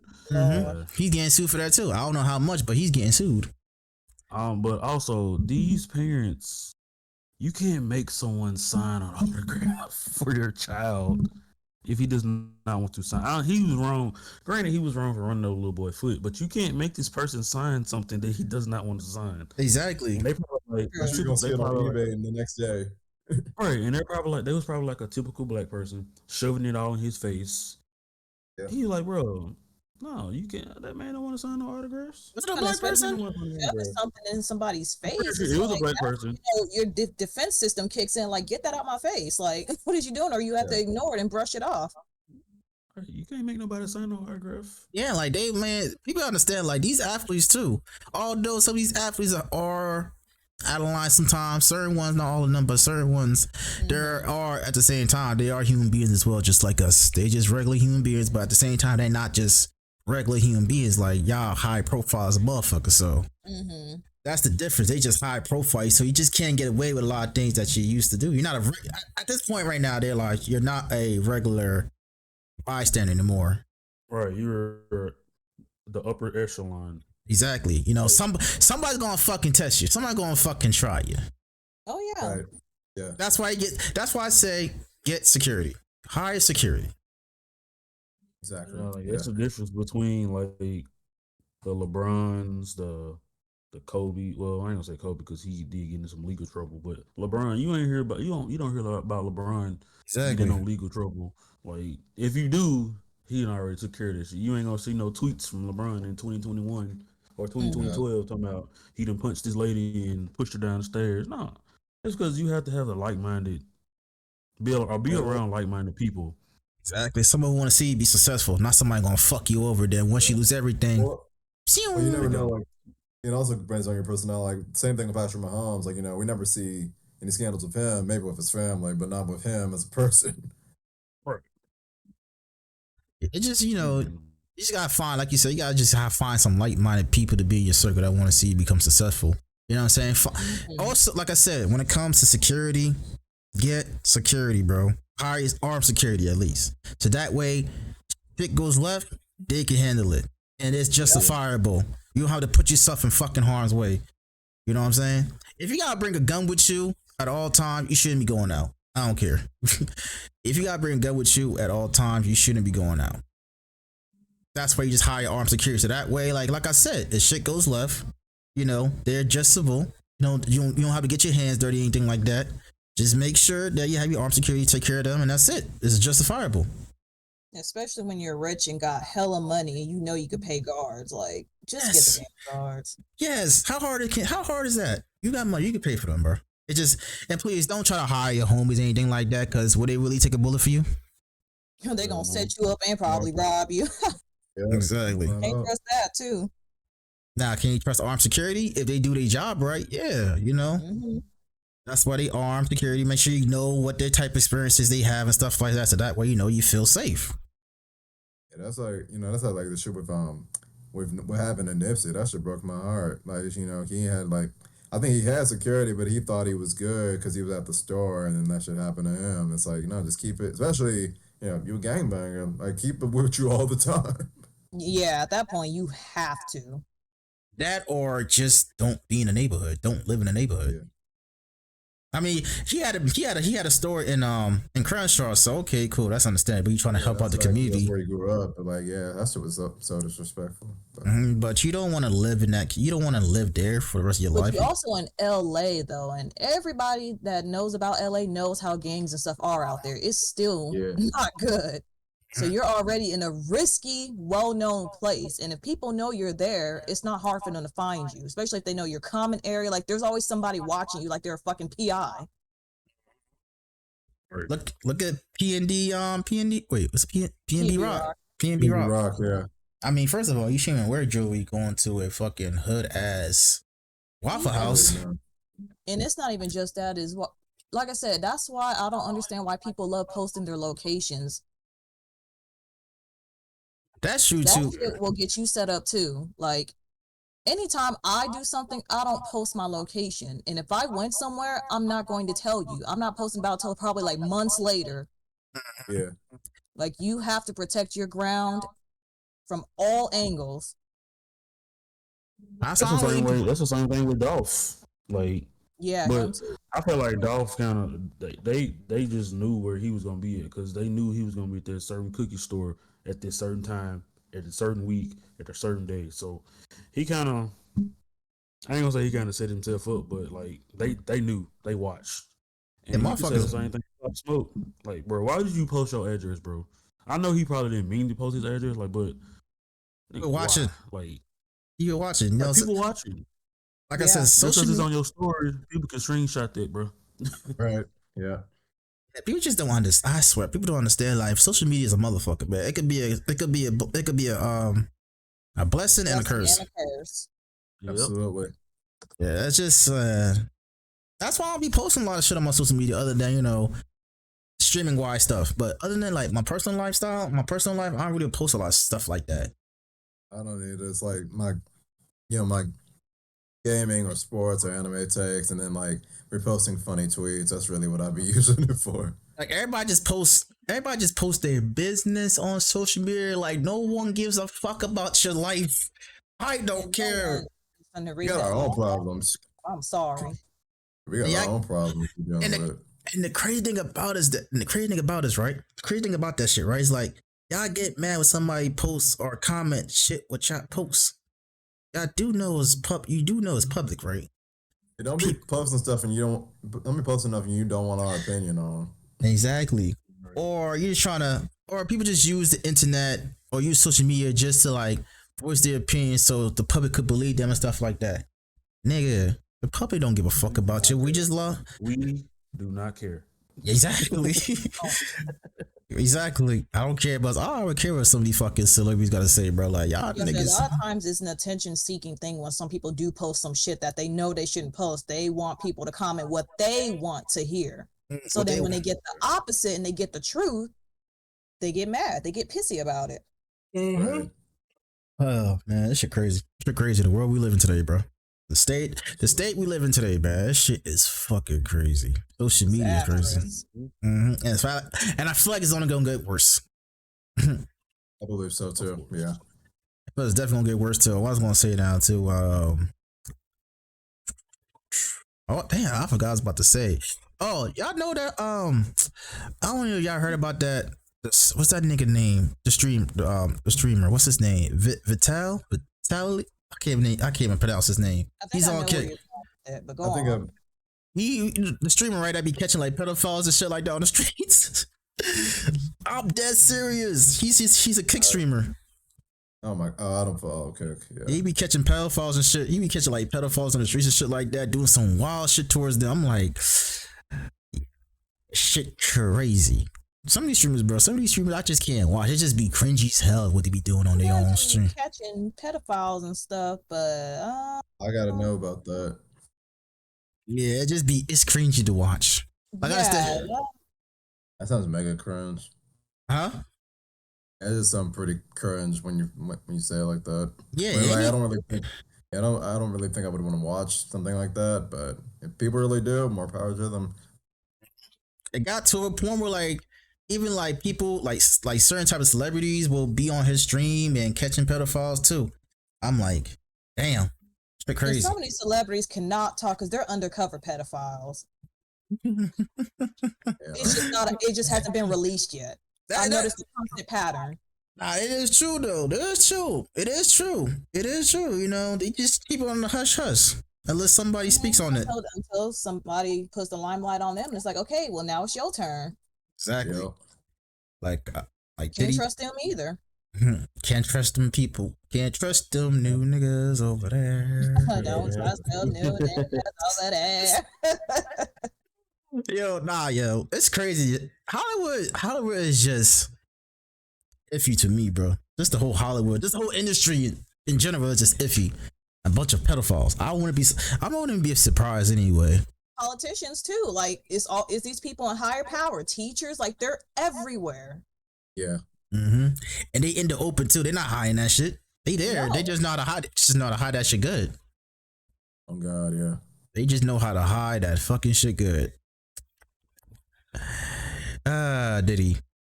he's getting sued for that too. I don't know how much, but he's getting sued. But also these parents, you can't make someone sign an autograph for your child if he does not want to sign. He was wrong. Granted, he was wrong for running over little boy foot, but you can't make this person sign something that he does not want to sign. Exactly. And they probably You're gonna see it on like, eBay the next day. right, and they're probably like, they was probably like a typical black person shoving it all in his face. Yeah. He was like, bro, no, you can't. That man don't want to sign no autographs. Was it a black person? Shoving something in somebody's face. It was a black person. Your defense system kicks in. Like, get that out my face. Like, what is you doing? Or you have to ignore it and brush it off. You can't make nobody sign no autograph. Yeah, like people understand like these athletes too. Although some of these athletes are out of line sometimes, certain ones, not all of them, but certain ones, there are at the same time, they are human beings as well, just like us. They just regular human beings, but at the same time, they're not just regular human beings. Like y'all high profile as a motherfucker, so that's the difference. They just high profile, so you just can't get away with a lot of things that you used to do. You're not at this point right now. They're like you're not a regular bystander anymore. Right, you're the upper echelon. Exactly. You know, somebody's gonna fucking test you. Somebody's gonna fucking try you. Oh yeah. Right. Yeah. That's why I say get security. Hire security. Exactly. That's the difference between like the LeBrons, the Kobe. Well, I ain't gonna say Kobe because he did get into some legal trouble. But LeBron, you don't hear about LeBron Exactly. getting no legal trouble. Like if you do, he already took care of this. You ain't gonna see no tweets from LeBron in 2021 or 2012 talking about he done punched this lady and pushed her down the stairs. No, it's because you have to have a like-minded be around like-minded people. Exactly. Someone want to see you be successful, not somebody gonna fuck you over. Then once you lose everything, Well, you never know. Like, it also depends on your personality. Like, same thing with Patrick Mahomes. Like, we never see any scandals with him. Maybe with his family, but not with him as a person. Right. It just you just gotta find, like you said, you gotta just find some like-minded people to be in your circle that want to see you become successful. You know what I'm saying? Also, like I said, when it comes to security, get security, bro. Hire armed security at least, so that way, shit goes left, they can handle it, and it's justifiable. You don't have to put yourself in fucking harm's way. You know what I'm saying? If you gotta bring a gun with you at all times, you shouldn't be going out. I don't care. If you gotta bring a gun with you at all times, you shouldn't be going out. That's why you just hire armed security. So that way, like I said, if shit goes left, they're adjustable. You don't have to get your hands dirty, anything like that. Just make sure that you have your armed security, take care of them, and that's it. It's justifiable. Especially when you're rich and got hella money and you could pay guards. Like, just get the damn guards. Yes. How hard is that? You got money, you can pay for them, bro. And please don't try to hire your homies or anything like that, because would they really take a bullet for you? They're gonna set you up and probably rob you. Yeah, exactly. Can't trust that too. Now, can you trust armed security if they do their job right? Yeah, That's why they armed security. Make sure you know what their type of experiences they have and stuff like that. So that way, you feel safe. Yeah, that's like the shit with what happened to Nipsey. That shit broke my heart. Like, he had I think he had security, but he thought he was good because he was at the store, and then that shit happened to him. It's like, just keep it. Especially, you a gangbanger. Like, keep it with you all the time. Yeah, at that point you have to. That or just don't be in the neighborhood. Don't live in the neighborhood. Yeah. I mean, he had a store in Crenshaw, so okay, cool, that's understandable. You trying to help out the community. That's where he grew up, but that shit was so disrespectful. But you don't want to live in that. You don't want to live there for the rest of your life. You're also in LA though, and everybody that knows about LA knows how gangs and stuff are out there. It's still not good. So you're already in a risky, well-known place, and if people know you're there, it's not hard for them to find you, especially if they know your common area. Like, there's always somebody watching you, like they're a fucking PI. Look at PND. Wait, what's PNB Rock? PNB Rock. Yeah. I mean, first of all, you shouldn't wear jewelry going to a fucking hood ass Waffle House. And it's not even just that. Is what, like I said, that's why I don't understand why people love posting their locations. That's true That too. shit will get you set up too. Like anytime I do something, I don't post my location. And if I went somewhere, I'm not going to tell you. I'm not posting about it till probably like months later. Yeah. Like you have to protect your ground from all angles. That's That's the all same we- way. That's the same thing with Dolph. Like, Yeah, him but too. I feel like Dolph kind of they just knew where he was gonna be at because they knew he was gonna be at this certain cookie store at this certain time, at a certain week, at a certain day. So he kind of, I ain't gonna say he kind of set himself up, but like they knew, they watched. And Yeah, you can say the motherfuckers- same thing about Smoke. Like, bro, why did you post your address, bro? I know he probably didn't mean to post his address, like, but People watching. like, You're watching. You know, like people watching. like I Yeah. said, Just social because it's media. on your story, people can screenshot that, bro. Right. Yeah. People just don't understand. I swear, people don't understand. Like social media is a motherfucker, man. It could be a blessing and a curse. And a curse. Yep. Absolutely. Yeah, it's just that's why I'll be posting a lot of shit on my social media, other than streaming wise stuff. But other than like my personal lifestyle, my personal life, I don't really post a lot of stuff like that. I don't need it. It's like my gaming or sports or anime takes, and then like reposting funny tweets. That's really what I'd be using it for. Like everybody just posts their business on social media. Like no one gives a fuck about your life. I don't care. And the We got our own problems. I'm sorry. We got Yeah, our own problems to deal and with. And the crazy thing about is that, right? The crazy thing about that shit, right? Is like y'all get mad when somebody posts or comment shit what y'all post. Y'all do know it's public, right? You don't be posting stuff and don't be posting stuff and you don't want our opinion on. Exactly. Or you're just trying to, or people just use the internet or use social media just to like voice their opinion so the public could believe them and stuff like that. Nigga, the public don't give a fuck about you. We just love. We do not care. Exactly. Exactly. I don't care about. I don't care what some of these fucking celebrities gotta say, bro. Like y'all Yeah, niggas. a lot of times it's an attention-seeking thing when some people do post some shit that they know they shouldn't post. They want people to comment what they want to hear. So What then they when they want. get the opposite and they get the truth, they get mad. They get pissy about it. Right. Oh man, this shit crazy. Shit crazy. The world we live in today, bro. The state we live in today, man. This shit is fucking crazy. Social media is crazy. Sadness. And I feel like it's only gonna get worse. I believe so too. Yeah. But it's definitely gonna get worse too. I was gonna say now too. Oh damn, I forgot what I was about to say. Oh, y'all know that I don't know if y'all heard about that. What's that nigga name? The streamer. What's his name? Vital? I can't even pronounce his name. I think He's I know on where kick. you're going with it, but go I think on. The streamer, right? That be catching like pedophiles and shit like that on the streets. I'm dead serious. He's a kick streamer. I don't follow. Okay. Yeah. He be catching pedophiles and shit. He be catching like pedophiles on the streets and shit like that, doing some wild shit towards them. I'm like, shit crazy. Some of these streamers, I just can't watch. It just be cringy as hell what they be doing on their own stream. Catching pedophiles and stuff, but I gotta know about that. Yeah, it's cringy to watch. Like I yeah, said, That sounds mega cringe. huh? It just sounds pretty cringe when you say it like that. Yeah, But, yeah, like, yeah. I don't really think I would want to watch something like that. But if people really do, more power to them. It got to a point where like even like people like certain type of celebrities will be on his stream and catching pedophiles too. I'm like, damn, it's been and crazy. so many celebrities cannot talk because they're undercover pedophiles. Yeah. It's just not. It just hasn't been released yet. I noticed the constant pattern. Nah, it is true though. It is true. It is true. You know, they just keep it on the hush hush unless somebody speaks on it. Until somebody puts the limelight on them, and it's like, okay, well now it's your turn. Exactly. Yeah. Like Can't Diddy. trust them either. Can't trust them people. Can't trust them new niggas over there. Don't trust them new niggas over there. Yo, it's crazy. Hollywood is just iffy to me, bro. Just the whole Hollywood, just the whole industry in general is just iffy. A bunch of pedophiles. I wouldn't be surprised anyway. Politicians too. Like it's these people in higher power, teachers, like they're everywhere. Yeah. Mm-hmm. And they in the open too. They're not hiding that shit. They there. No. They just know how to hide. Just know how to hide that shit good. Oh God, yeah. They just know how to hide that fucking shit good. Diddy.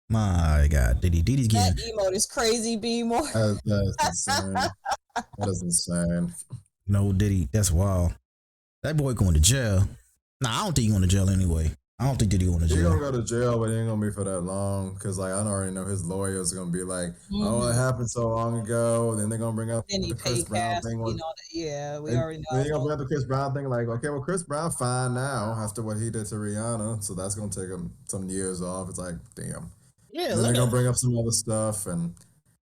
My God, Diddy's That getting emote is crazy, B more. That's insane. That is insane. no Diddy. That's wild. That boy going to jail. Nah, I don't think he going to jail anyway. I don't think Diddy going to He jail. gonna go to jail, but he ain't gonna be for that long. Cause like I already know his lawyers are gonna be like, "Oh, it happened so long ago." Then they're gonna bring up Then he the Chris paid Brown cash, thing. you know. Yeah, we And already know. then you're gonna bring up the Chris Brown thing, like, okay, well, Chris Brown fine now after what he did to Rihanna, so that's gonna take him some years off. It's like, damn. Yeah, And then they're gonna bring up some other stuff, and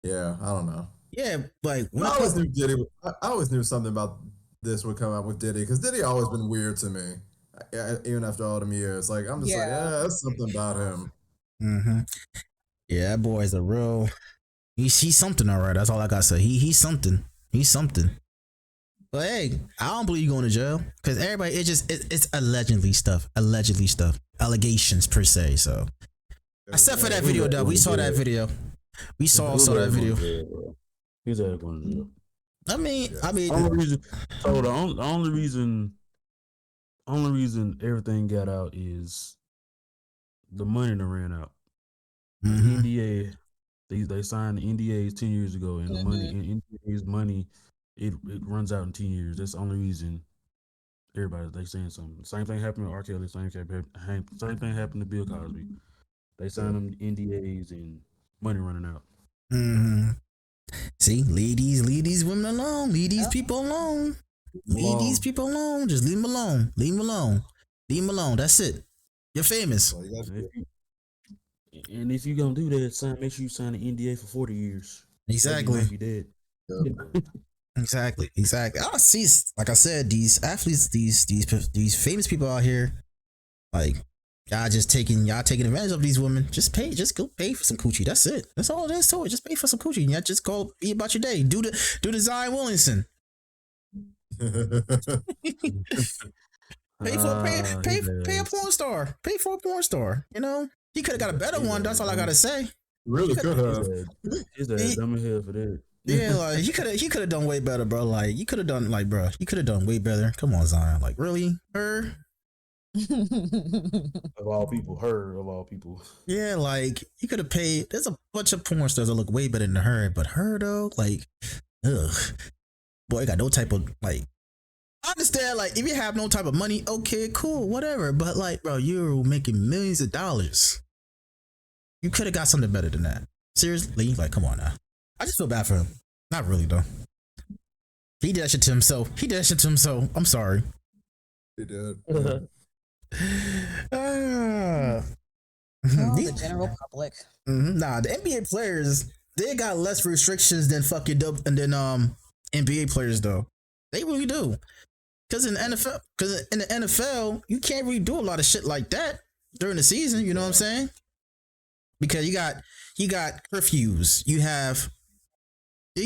yeah, I don't know. yeah, like when I it always comes, knew Diddy. I always knew something about this would come out with Diddy, because Diddy always been weird to me, even after all them years. Like I'm just like, Yeah. there's something about him. mm-hmm. Yeah, that boy's a real. He's something, all right. That's all I gotta say. He's something. He's something. But hey, I don't believe you going to jail because everybody. It's allegedly stuff. Allegations per se. So except for that video, though, we saw that video. We saw that video. He's at going to jail. I mean, the only reason everything got out is the money that ran out. Mm-hmm. NDA, they signed the NDAs 10 years ago, and the NDA's money, it runs out in 10 years. That's the only reason they saying something. Same thing happened to R. Kelly. Same thing happened to Bill Cosby. They signed them NDAs and money running out. Mm-hmm. See, leave these women alone. Leave these people alone. Leave these people alone. Just leave them alone. Leave them alone. Leave them alone. That's it. You're famous. And if you're gonna do that, make sure you sign an NDA for 40 years. Exactly. You might be dead. Exactly. I see. Like I said, these athletes, these famous people out here, like y'all taking advantage of these women. Just go pay for some coochie. That's it. That's all it is to it. Just pay for some coochie. Y'all just go be about your day. Do the Zion Williamson. Pay a porn star. Pay for a porn star. You know, he could have got a better one. That's all I gotta say. Really could have. He's that dumb as hell for that. Yeah, like he could have done way better, bro. Like you could have done way better. Come on, Zion. Like really, her. Of all people. Yeah, like you could have paid. There's a bunch of porn stars that look way better than her, but her though, like, ugh, boy, got no type of like. I understand, like, if you have no type of money, okay, cool, whatever. But like, bro, you're making millions of dollars. You could have got something better than that. Seriously, like, come on now. I just feel bad for him. Not really though. He did that shit to himself. I'm sorry. He did. The general public. Nah, the NBA players, they got less restrictions than fucking NBA players though. They really do. Because in the NFL, you can't really do a lot of shit like that during the season. You know what I'm saying? Because you got curfews. You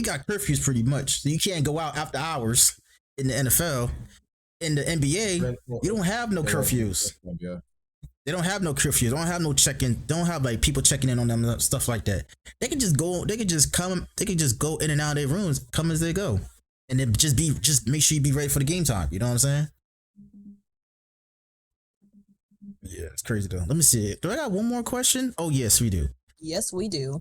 got curfews pretty much. So you can't go out after hours in the NFL. In the NBA, you don't have no curfews. They don't have no curfews. They don't have no check-in. They don't have like people checking in on them, stuff like that. They can just go. They can just come. They can just go in and out of their rooms, come as they go, and then just make sure you be ready for the game time. You know what I'm saying? Yeah, it's crazy though. Let me see. Do I got one more question? Oh yes, we do. Yes, we do.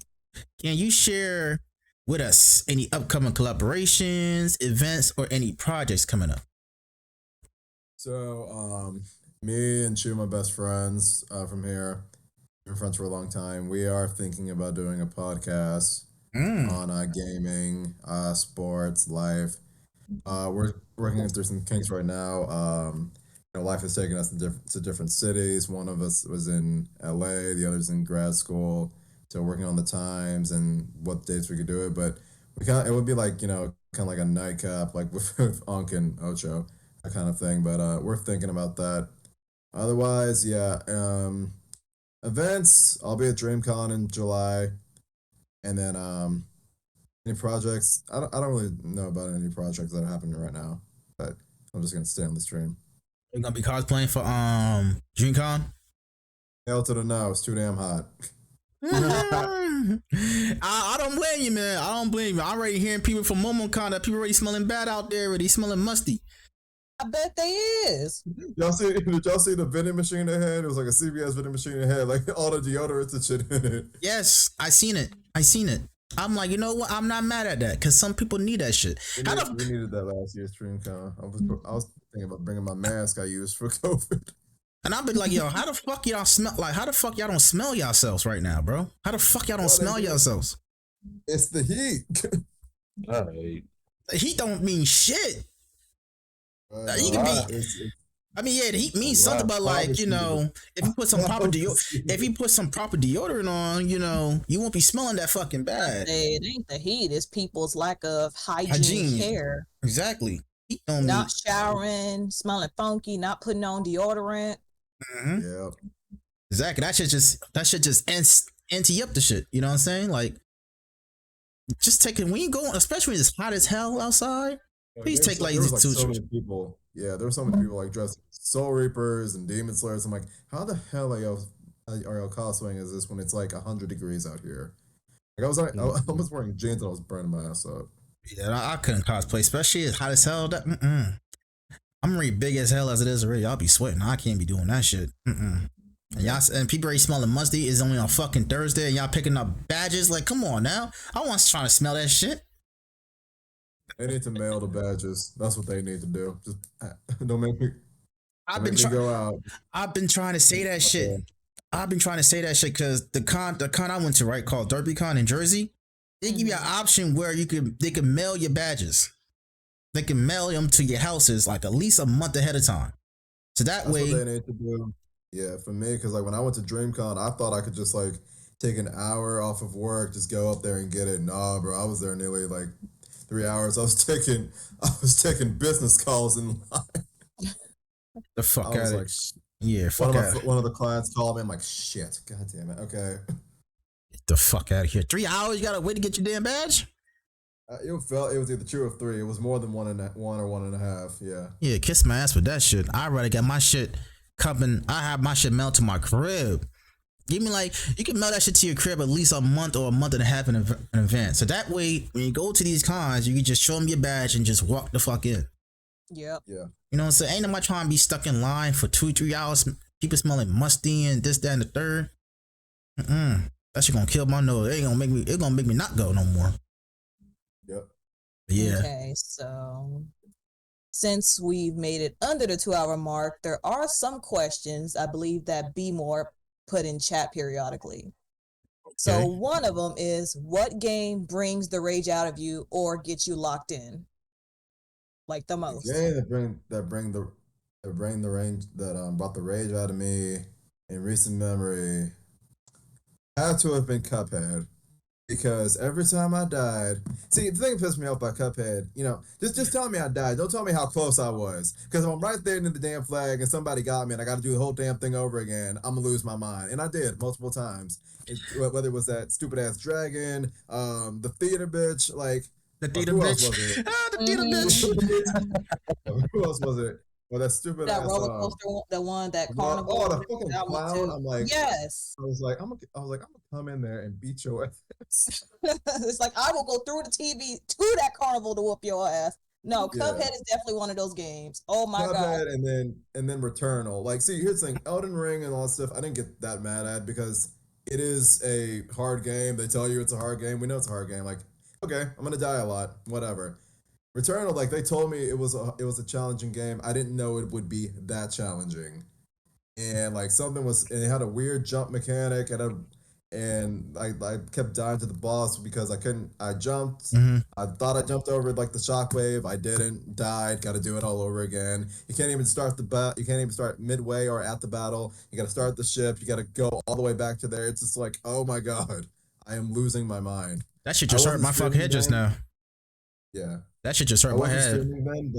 Can you share with us any upcoming collaborations, events, or any projects coming up? So, me and two of my best friends from here, been friends for a long time. We are thinking about doing a podcast on gaming, sports, life. We're working through some kinks right now. Life has taken us to different cities. One of us was in LA, the other's in grad school. So working on the times and what dates we could do it. But it would be like, kind of like a nightcap, like with Unk and Ocho, that kind of thing. But we're thinking about that. Otherwise, yeah. Events, I'll be at DreamCon in July. And then any projects, I don't really know about any projects that are happening right now. But I'm just going to stay on the stream. You're going to be cosplaying for DreamCon? Hell to the no, it's too damn hot. I don't blame you, man. I don't blame you. I'm already hearing people from MomoCon that people already smelling bad out there. Already smelling musty. I bet they is. Did y'all see the vending machine they had? It was like a CVS vending machine that had like all the deodorants and shit in it. Yes, I seen it. I'm like, you know what? I'm not mad at that because some people need that shit. We needed that last year's DreamCon. I was thinking about bringing my mask I used for COVID. And I've been like, yo, how the fuck y'all smell? Like, how the fuck y'all don't smell yourselves right now, bro? How the fuck y'all don't smell yourselves? It's the heat. All right. The heat don't mean shit. You can be. I mean, yeah, the heat means something, but like, you know, if you put some proper deodorant on, you know, you won't be smelling that fucking bad. It ain't the heat; it's people's lack of hygiene care. Exactly. Heat don't not showering, smelling funky, not putting on deodorant. Mm-hmm. Yeah. Exactly. That should just empty up the shit. You know what I'm saying? Like, just taking when you go, especially when it's hot as hell outside. Please take like so many people. Yeah, there were so many people like dressed Soul Reapers and Demon Slayers. I'm like, how the hell are y'all cosplaying as this when it's like 100 degrees out here? Like I was wearing jeans and I was burning my ass up. Yeah, I couldn't cosplay, especially as hot as hell. I'm already big as hell as it is already. I'll be sweating. I can't be doing that shit. And y'all and people already smelling musty. It's only on fucking Thursday and y'all picking up badges. Like, come on now. I want trying to smell that shit. They need to mail the badges. That's what they need to do. Just don't make me. Go out. I've been trying to say that shit. I've been trying to say that shit because the con I went to, right, called DerbyCon in Jersey, they give you an option where they can mail your badges. They can mail them to your houses like at least a month ahead of time. So that's way what they need to do. Yeah, for me, because like when I went to DreamCon, I thought I could just like take an hour off of work, just go up there and get it. Nah, bro, I was there nearly like 3 hours. I was taking business calls in line. The fuck out of like, yeah, fuck out. One of the clients called me. I'm like, shit, god damn it. Okay. Get the fuck out of here. 3 hours? You gotta wait to get your damn badge? It was either 2 or 3. It was more than 1 or 1.5. Yeah. Yeah, kiss my ass with that shit. I already got my shit coming. I have my shit mailed to my crib. Give me like, you can mail that shit to your crib at least a month or a month and a half in advance. So that way, when you go to these cons, you can just show them your badge and just walk the fuck in. Yep. Yeah. You know what I'm saying? Ain't nobody trying to be stuck in line for 2-3 hours. People smelling musty and this, that, and the third. That shit gonna kill my nose. It's gonna make me not go no more. Yep. Yeah. Okay, so since we've made it under the 2-hour mark, there are some questions I believe that B More put in chat periodically. Okay. So one of them is, what game brings the rage out of you or gets you locked in? Like the most. Yeah, that bring the range that brought the rage out of me in recent memory had to have been Cuphead. Because every time I died, see, the thing that pissed me off by Cuphead, you know, just tell me I died. Don't tell me how close I was. Because if I'm right there in the damn flag and somebody got me and I got to do the whole damn thing over again, I'm going to lose my mind. And I did multiple times. Whether it was that stupid ass dragon, the theater bitch, like. The theater bitch. The theater bitch. Who else was it? Well, that stupid that ass, roller coaster, the one that carnival. Oh, the fucking clown! I'm like, yes. I was like, I'm gonna come in there and beat your ass. It's like I will go through the TV to that carnival to whoop your ass. No, Cuphead is definitely one of those games. Oh my god! And then Returnal. Like, see, here's the thing: Elden Ring and all that stuff. I didn't get that mad at because it is a hard game. They tell you it's a hard game. We know it's a hard game. Like, okay, I'm gonna die a lot. Whatever. Returnal, like they told me it was a challenging game. I didn't know it would be that challenging, and like it had a weird jump mechanic, and I kept dying to the boss because I couldn't. I jumped. Mm-hmm. I thought I jumped over like the shockwave. I didn't. Died. Got to do it all over again. You can't even start You can't even start midway or at the battle. You got to start the ship. You got to go all the way back to there. It's just like, oh my god, I am losing my mind. That shit just hurt my fucking head just now. Yeah. That shit just hurt my head. Then,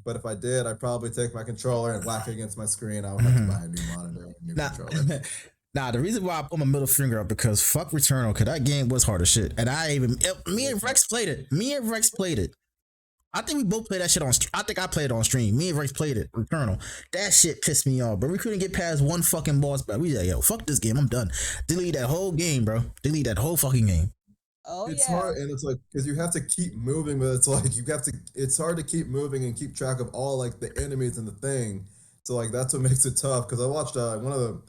but if I did, I'd probably take my controller and whack it against my screen. I would have to buy a new monitor and a new controller. Nah, the reason why I put my middle finger up because fuck Returnal, because that game was hard as shit. And me and Rex played it. I think we both played that shit on. I think I played it on stream. Me and Rice played it. Returnal. That shit pissed me off, bro. We couldn't get past one fucking boss battle. We like, yo, fuck this game. I'm done. Delete that whole game, bro. Delete that whole fucking game. Oh It's yeah. hard, and it's like because you have to keep moving, but it's like you have to. It's hard to keep moving and keep track of all like the enemies and the thing. So like that's what makes it tough. Because I watched one of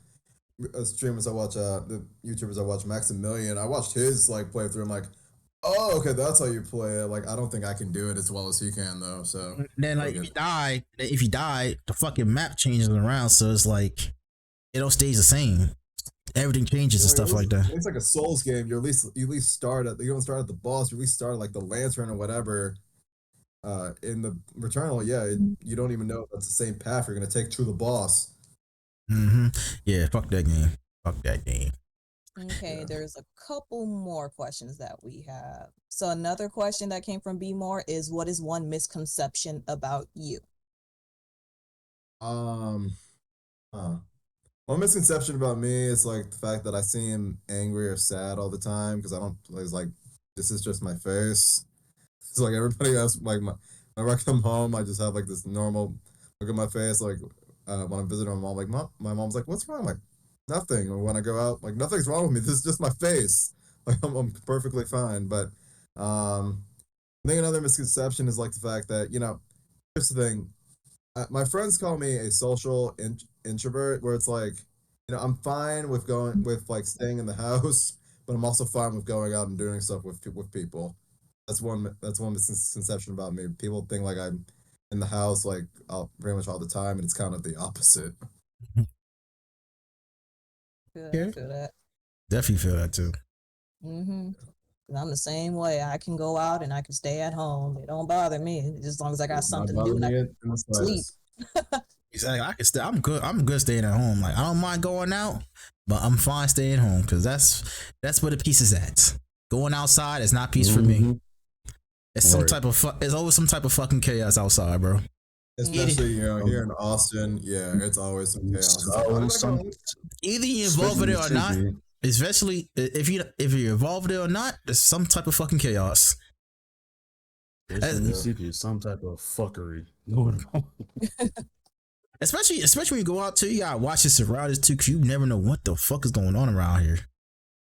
the streamers I watch, the YouTubers I watch, Maximilian. I watched his like playthrough. I'm like, oh, okay, that's how you play it. Like I don't think I can do it as well as he can though. So And then like if you die, the fucking map changes around, so it's like it all stays the same. Everything changes and stuff like that. It's like a Souls game. You at least start at you don't start at the boss. You at least start at like the lantern or whatever. In the Returnal, you don't even know if that's the same path you're gonna take to the boss. Yeah, fuck that game. Fuck that game. Okay, Yeah. there's a couple more questions that we have. So another question that came from B More is, what is one misconception about you? One misconception about me is like the fact that I seem angry or sad all the time because I don't. It's like this is just my face. It's like everybody else. Like whenever I come home, I just have like this normal look at my face. Like when I'm visiting my mom, like my mom's like, "What's wrong?" I'm like, nothing. Or when I go out, like nothing's wrong with me. This is just my face. Like I'm perfectly fine. But I think another misconception is like the fact that here's the thing. My friends call me a social introvert, where it's like, I'm fine with going with like staying in the house, but I'm also fine with going out and doing stuff with people. That's one misconception about me. People think like I'm in the house like pretty much all the time, and it's kind of the opposite. I Yeah. feel that. Definitely feel that too. Mm-hmm. I'm the same way. I can go out and I can stay at home. It don't bother me. Just as long as I got Does not something to bother do and I me can in the sleep. slightest. Exactly. I can stay. I'm good. I'm good staying at home. Like I don't mind going out, but I'm fine staying home because that's where the peace is at. Going outside is not peace for me. It's some Right. type of it's always some type of fucking chaos outside, bro. Especially here in Austin, it's always some chaos. It's like, So, oh, some, Either you involved with especially it or not. city, Especially if you're involved with it or not, there's some type of fucking chaos. especially in the city, it's some type of fuckery going on. Especially when you go out too, you gotta watch your surroundings too, because you never know what the fuck is going on around here.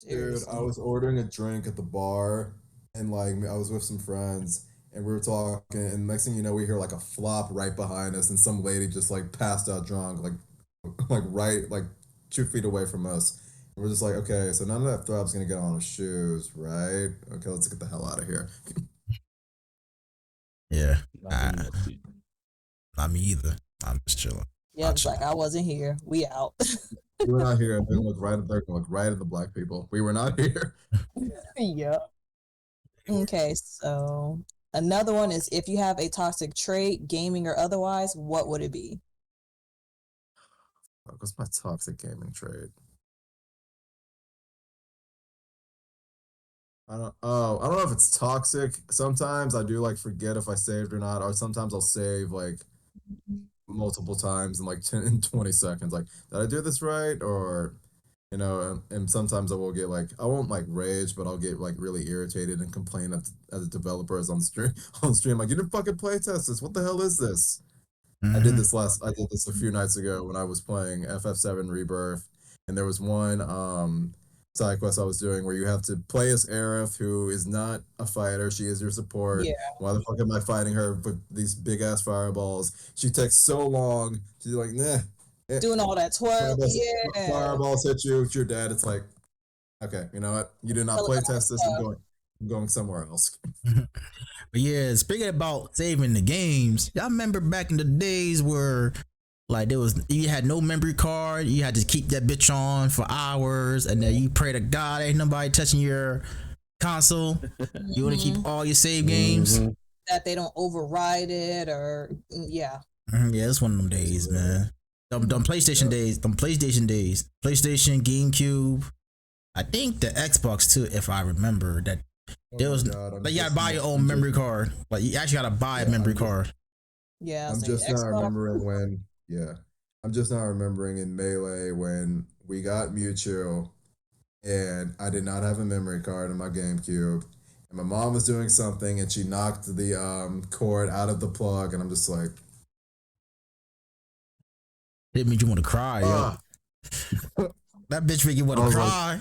Dude, I was ordering a drink at the bar, and like I was with some friends, and we were talking, and next thing you know, we hear like a flop right behind us, and some lady just like passed out drunk, like right like 2 feet away from us. And we're just like, okay, so none of that throb's gonna get on our shoes, right? Okay, let's get the hell out of here. Yeah, Not in that city. not me either. I'm just chilling. Yeah, it's like I wasn't here. We out. We were not here. They're gonna look right at the black people. We were not here. Yeah. Okay, so another one is, if you have a toxic trait, gaming or otherwise, what would it be? What's my toxic gaming trait? I don't know if it's toxic. Sometimes I do like forget if I saved or not, or sometimes I'll save like multiple times in like 10 and 20 seconds. Like, did I do this right? Or and sometimes I will get like, I won't like rage, but I'll get like really irritated and complain at the developers on stream like, you didn't fucking play test this. What the hell is this? I did this a few nights ago when I was playing FF7 Rebirth, and there was one side quest I was doing where you have to play as Aerith, who is not a fighter. She is your support. Yeah. Why the fuck am I fighting her with these big ass fireballs? She takes so long. She's like, nah. Doing all that twirl. Yeah. Fireballs hit you. It's your dad. It's like, okay, you know what? You did not play test this. I'm going somewhere else. But yeah, speaking about saving the games, y'all remember back in the days where like you had no memory card, you had to keep that bitch on for hours, and then you pray to God ain't nobody touching your console. You want to keep all your save games. That they don't override it, or yeah. Yeah, it's one of them days, man. Them PlayStation days, PlayStation, GameCube. I think the Xbox too, if I remember that. There was like you gotta buy your own memory card. Like you actually gotta buy a memory card. Yeah, I'm just not remembering when. Yeah, I'm just not remembering in Melee when we got Mewtwo, and I did not have a memory card in my GameCube, And my mom was doing something, and she knocked the cord out of the plug, and I'm just like, It made you want to cry, yo. ah. That bitch make you want to cry.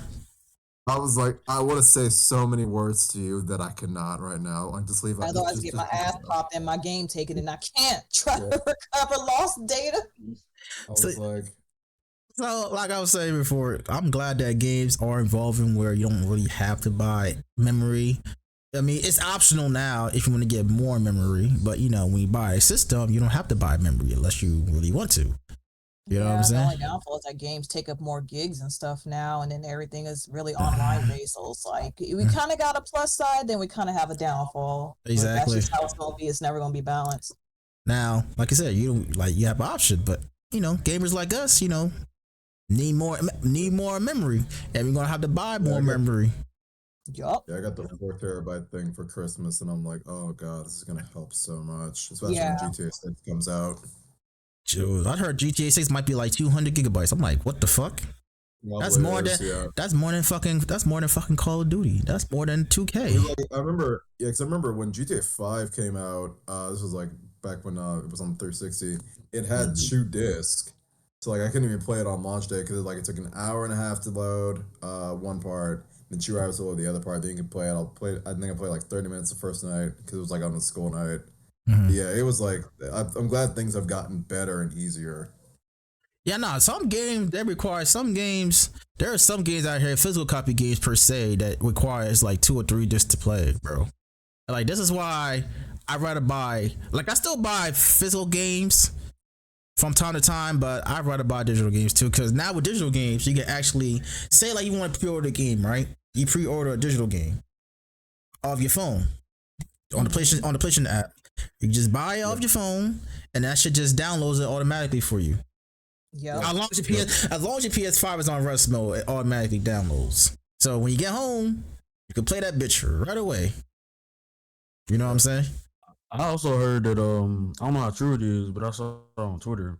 I was like, I want to say so many words to you that I cannot right now. Like, just leave. Otherwise, get my ass popped and my game taken, and I can't try to recover lost data. I was like, so like I was saying before, I'm glad that games are evolving where you don't really have to buy memory. I mean, it's optional now if you want to get more memory, but you know, when you buy a system, you don't have to buy memory unless you really want to. You know what I'm saying? The only downfall is that games take up more gigs and stuff now, and then everything is really online based. So it's like we kind of got a plus side, then we kind of have a downfall. Exactly. That's just how it's gonna be. It's never gonna be balanced. Now, like I said, you have an option, but you know, gamers like us, you know, need more memory, and we're gonna have to buy more memory. Yup. Yeah, I got the 4 terabyte thing for Christmas, and I'm like, oh god, this is gonna help so much, especially when GTA 6 comes out. Dude, I heard GTA 6 might be like 200 gigabytes. I'm like, what the fuck? That's more than fucking Call of Duty. That's more than 2K. Like, I remember when GTA 5 came out. This was like back when it was on 360. It had 2 discs, so like I couldn't even play it on launch day because it took an hour and a half to load one part, then 2 hours to load the other part. Then you can play it. I think I played like 30 minutes the first night because it was like on a school night. Mm-hmm. Yeah, it was like I'm glad things have gotten better and easier. Yeah, no, some games that require some games. There are some games out here, physical copy games per se, that requires like 2 or 3 discs to play, bro. Like this is why I'd rather buy. Like I still buy physical games from time to time, but I'd rather buy digital games too. Because now with digital games, you can actually say like you want to pre-order a game, right? You pre-order a digital game off your phone on the PlayStation app. You just buy it off your phone, and that shit just downloads it automatically for you. Yeah. As long as your PS5 is on rest mode, it automatically downloads. So when you get home, you can play that bitch right away. You know what I'm saying? I also heard that I don't know how true it is, but I saw on Twitter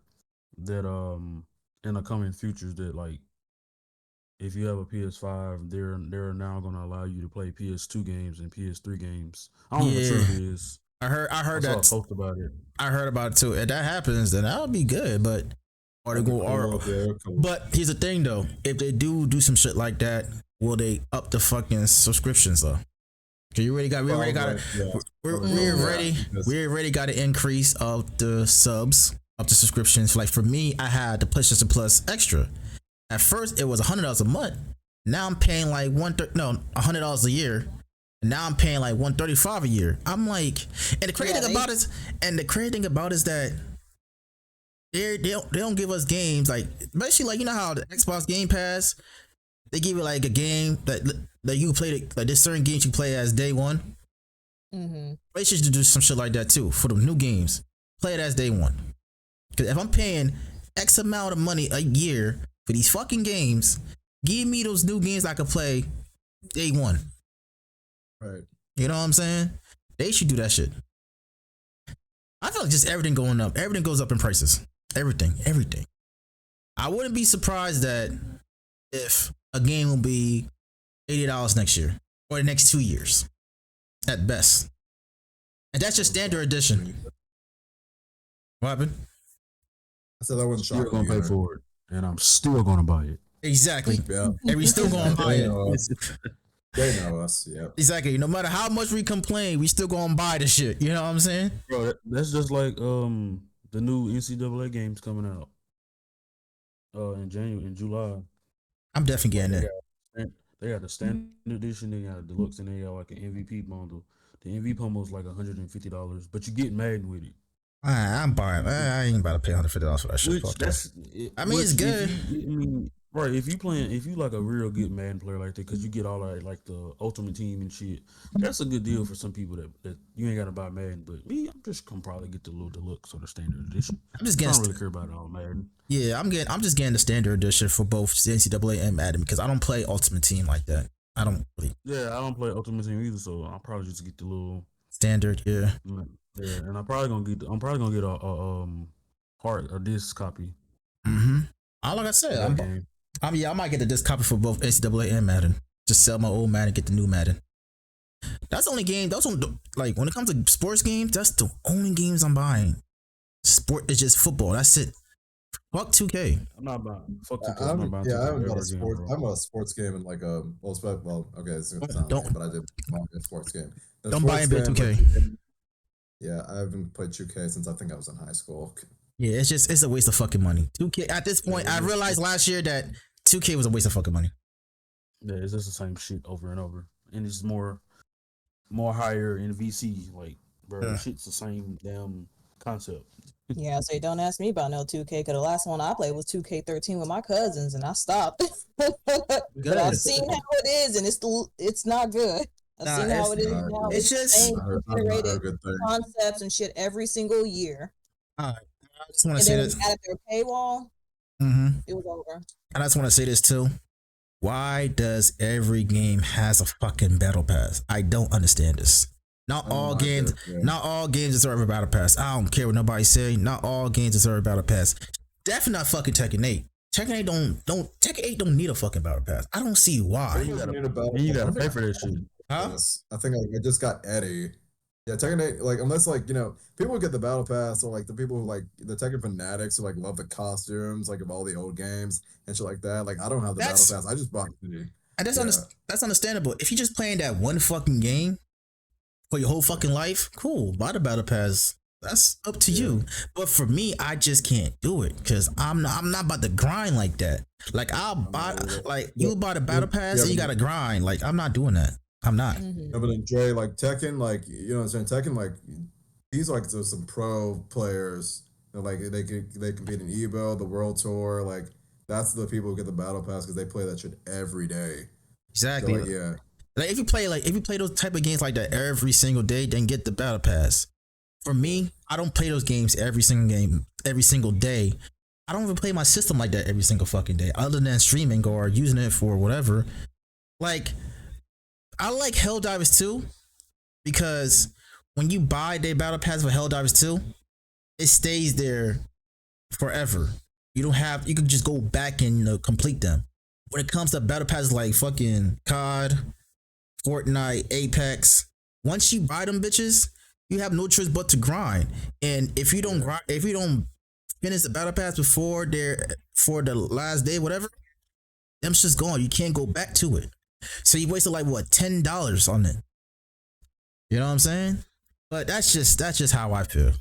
that in the coming futures that like if you have a PS5, they're now gonna allow you to play PS2 games and PS3 games. I don't know how true it is. I heard that. Talked about it. I heard about it too. If that happens, then that would be good. But but here's the thing though: if they do some shit like that, will they up the fucking subscriptions though? Cause we already got an increase of the subs up to subscriptions. Like for me, I had the PlayStation Plus Extra. At first, it was $100 a month. Now I'm paying like $100 a year. Now I'm paying like $135 a year. I'm like, and the crazy thing about it is that they don't give us games like, especially like, you know how the Xbox Game Pass, they give you like a game that you play, like there's certain games you play as day one. Mm-hmm. They should do some shit like that too for the new games. Play it as day one. Because if I'm paying X amount of money a year for these fucking games, give me those new games I can play day one. Right. You know what I'm saying? They should do that shit. I feel like just everything going up. Everything goes up in prices. Everything. I wouldn't be surprised that if a game will be $80 next year or the next 2 years at best. And that's just standard edition. What happened? I said I wasn't still gonna pay for it, and I'm still gonna buy it. Exactly. Yeah. And we still gonna buy it. They know us, yeah. Exactly. No matter how much we complain, we still gonna buy the shit. You know what I'm saying? Bro, that's just like the new NCAA games coming out in July. I'm definitely getting it. They got the standard edition, they got the deluxe, and they got like an MVP bundle. The MVP bundle is like $150, but you get Madden with it. I'm buying. I ain't about to pay $150 for that shit. It's good. If you like a real good Madden player like that, because you get all that like the Ultimate Team and shit, that's a good deal for some people that you ain't gotta buy Madden. But me, I'm just gonna probably get the little deluxe or the standard edition. I don't really care about all Madden. Yeah, I'm just getting the standard edition for both NCAA and Madden because I don't play Ultimate Team like that. I don't really. Yeah, I don't play Ultimate Team either, so I'll probably just get the little standard. Yeah. Yeah, and I'm probably gonna get a disc copy. Mm-hmm. Like I said, I might get the disc copy for both NCAA and Madden. Just sell my old Madden, get the new Madden. That's the only game. Those don't like when it comes to sports games. That's the only games I'm buying. Sport is just football. That's it. Fuck 2K. I'm not buying. Fuck 2K. I I'm not haven't, buying yeah, 2K I haven't ever bought a again, sports. bro. I'm a sports game in like a okay, it's not Don't- but I did buy a sports game. The Don't buy sports NBA game, 2K. like, yeah, I haven't played 2K since I think I was in high school. Yeah, it's a waste of fucking money. 2K. At this point, I realized last year that 2K was a waste of fucking money. Yeah, it's just the same shit over and over, and it's more higher in VC. Like, bro, Yeah. shit's the same damn concept. Yeah, so don't ask me about no 2K because the last one I played was 2K13 with my cousins, and I stopped. But I've seen how it is, and it's not good. I've seen how it is now. It's just same I've heard generated good things. concepts and shit every single year. I just want to And say then when this. we added their paywall, Mm-hmm. it was over. And I just want to say this too. Why does every game has a fucking battle pass? I don't understand this. Not all games, not all games deserve a battle pass. I don't care what nobody say. Not all games deserve a battle pass. Definitely not fucking Tekken 8. Tekken 8 Tekken 8 don't need a fucking battle pass. I don't see why. You gotta pay for that shit. Huh? Yes. I think I just got Eddie. Yeah, Tekken 8, like, unless, like, you know, people get the battle pass, or, like, the people who, like, the Tekken fanatics who, like, love the costumes, like, of all the old games and shit like that. Like, I don't have the That's- battle pass. I just bought Eddie. And that's Yeah. that's understandable. If you're just playing that one fucking game for your whole fucking life, cool. Buy the battle pass. That's up to you. But for me, I just can't do it because I'm not about to grind like that. Like I'll buy you buy the battle pass and you gotta grind. Like I'm not doing that. I'm not. Mhm. Yeah, but then Dre, like, Tekken, like, you know what I'm saying? Tekken, like, these, like, there's some pro players. You know, like, they compete in EVO, the World Tour. Like, that's the people who get the battle pass because they play that shit every day. Exactly. So, like, yeah. Like if you play those type of games like that every single day, then get the battle pass. For me, I don't play those games every single day. I don't even play my system like that every single fucking day, other than streaming or using it for whatever. Like, I like Helldivers 2 because when you buy their battle pass for Helldivers 2, it stays there forever. You can just go back and complete them. When it comes to battle passes like fucking COD, Fortnite, Apex, once you buy them bitches, you have no choice but to grind. And if you don't finish the battle pass for the last day, whatever, them's just gone. You can't go back to it. So you wasted like what, $10 on it. You know what I'm saying? But that's just how I feel.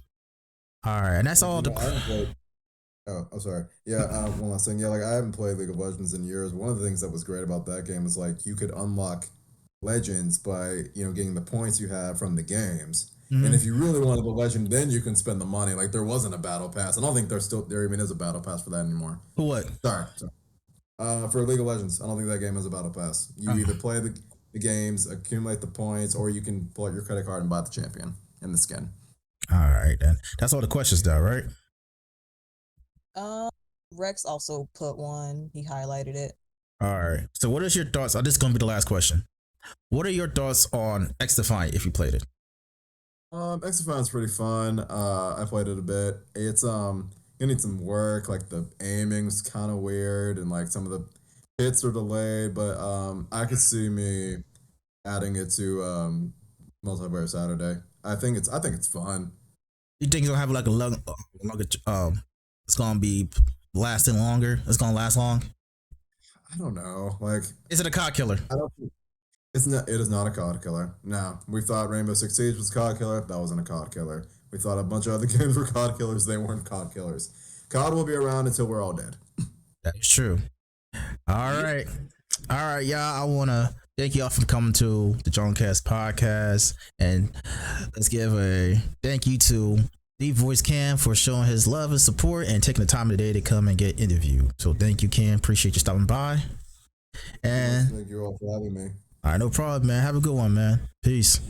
All right, and that's all I the. haven't played. Oh, I'm sorry. Yeah, one last thing. Yeah, like, I haven't played League of Legends in years. One of the things that was great about that game is, like, you could unlock legends by, you know, getting the points you have from the games. And if you really wanted the legend, then you can spend the money. Like, there wasn't a battle pass. I don't think there even is a battle pass for that anymore. For what? Sorry. For League of Legends, I don't think that game has a battle pass. You either play the games, accumulate the points, or you can pull out your credit card and buy the champion and the skin. All right, then. That's all the questions, though, right? Rex also put one. He highlighted it. All right. So, what is your thoughts? This is gonna be the last question. What are your thoughts on X Defiant if you played it? X-Defiant's pretty fun. I played it a bit. It's gonna need some work. Like, the aiming's kind of weird, and, like, some of the hits are delayed. But I could see me adding it to multiplayer Saturday. I think it's fun. You think it's gonna have like a longer it's gonna be lasting longer? It's gonna last long? I don't know. Like, Is it a COD killer? I don't think it's not. It is not a COD killer. No, we thought Rainbow Six Siege was a COD killer. That wasn't a COD killer. We thought a bunch of other games were COD killers. They weren't COD killers. COD will be around until we're all dead. That is true. All right, y'all. I wanna thank y'all for coming to the JungleCast Podcast, and let's give a thank you to DeepVoiceKam for showing his love and support and taking the time of the day to come and get interviewed. So thank you, Cam. Appreciate you stopping by. And Thank you all for having me. all right, no problem, man. Have a good one, man. Peace.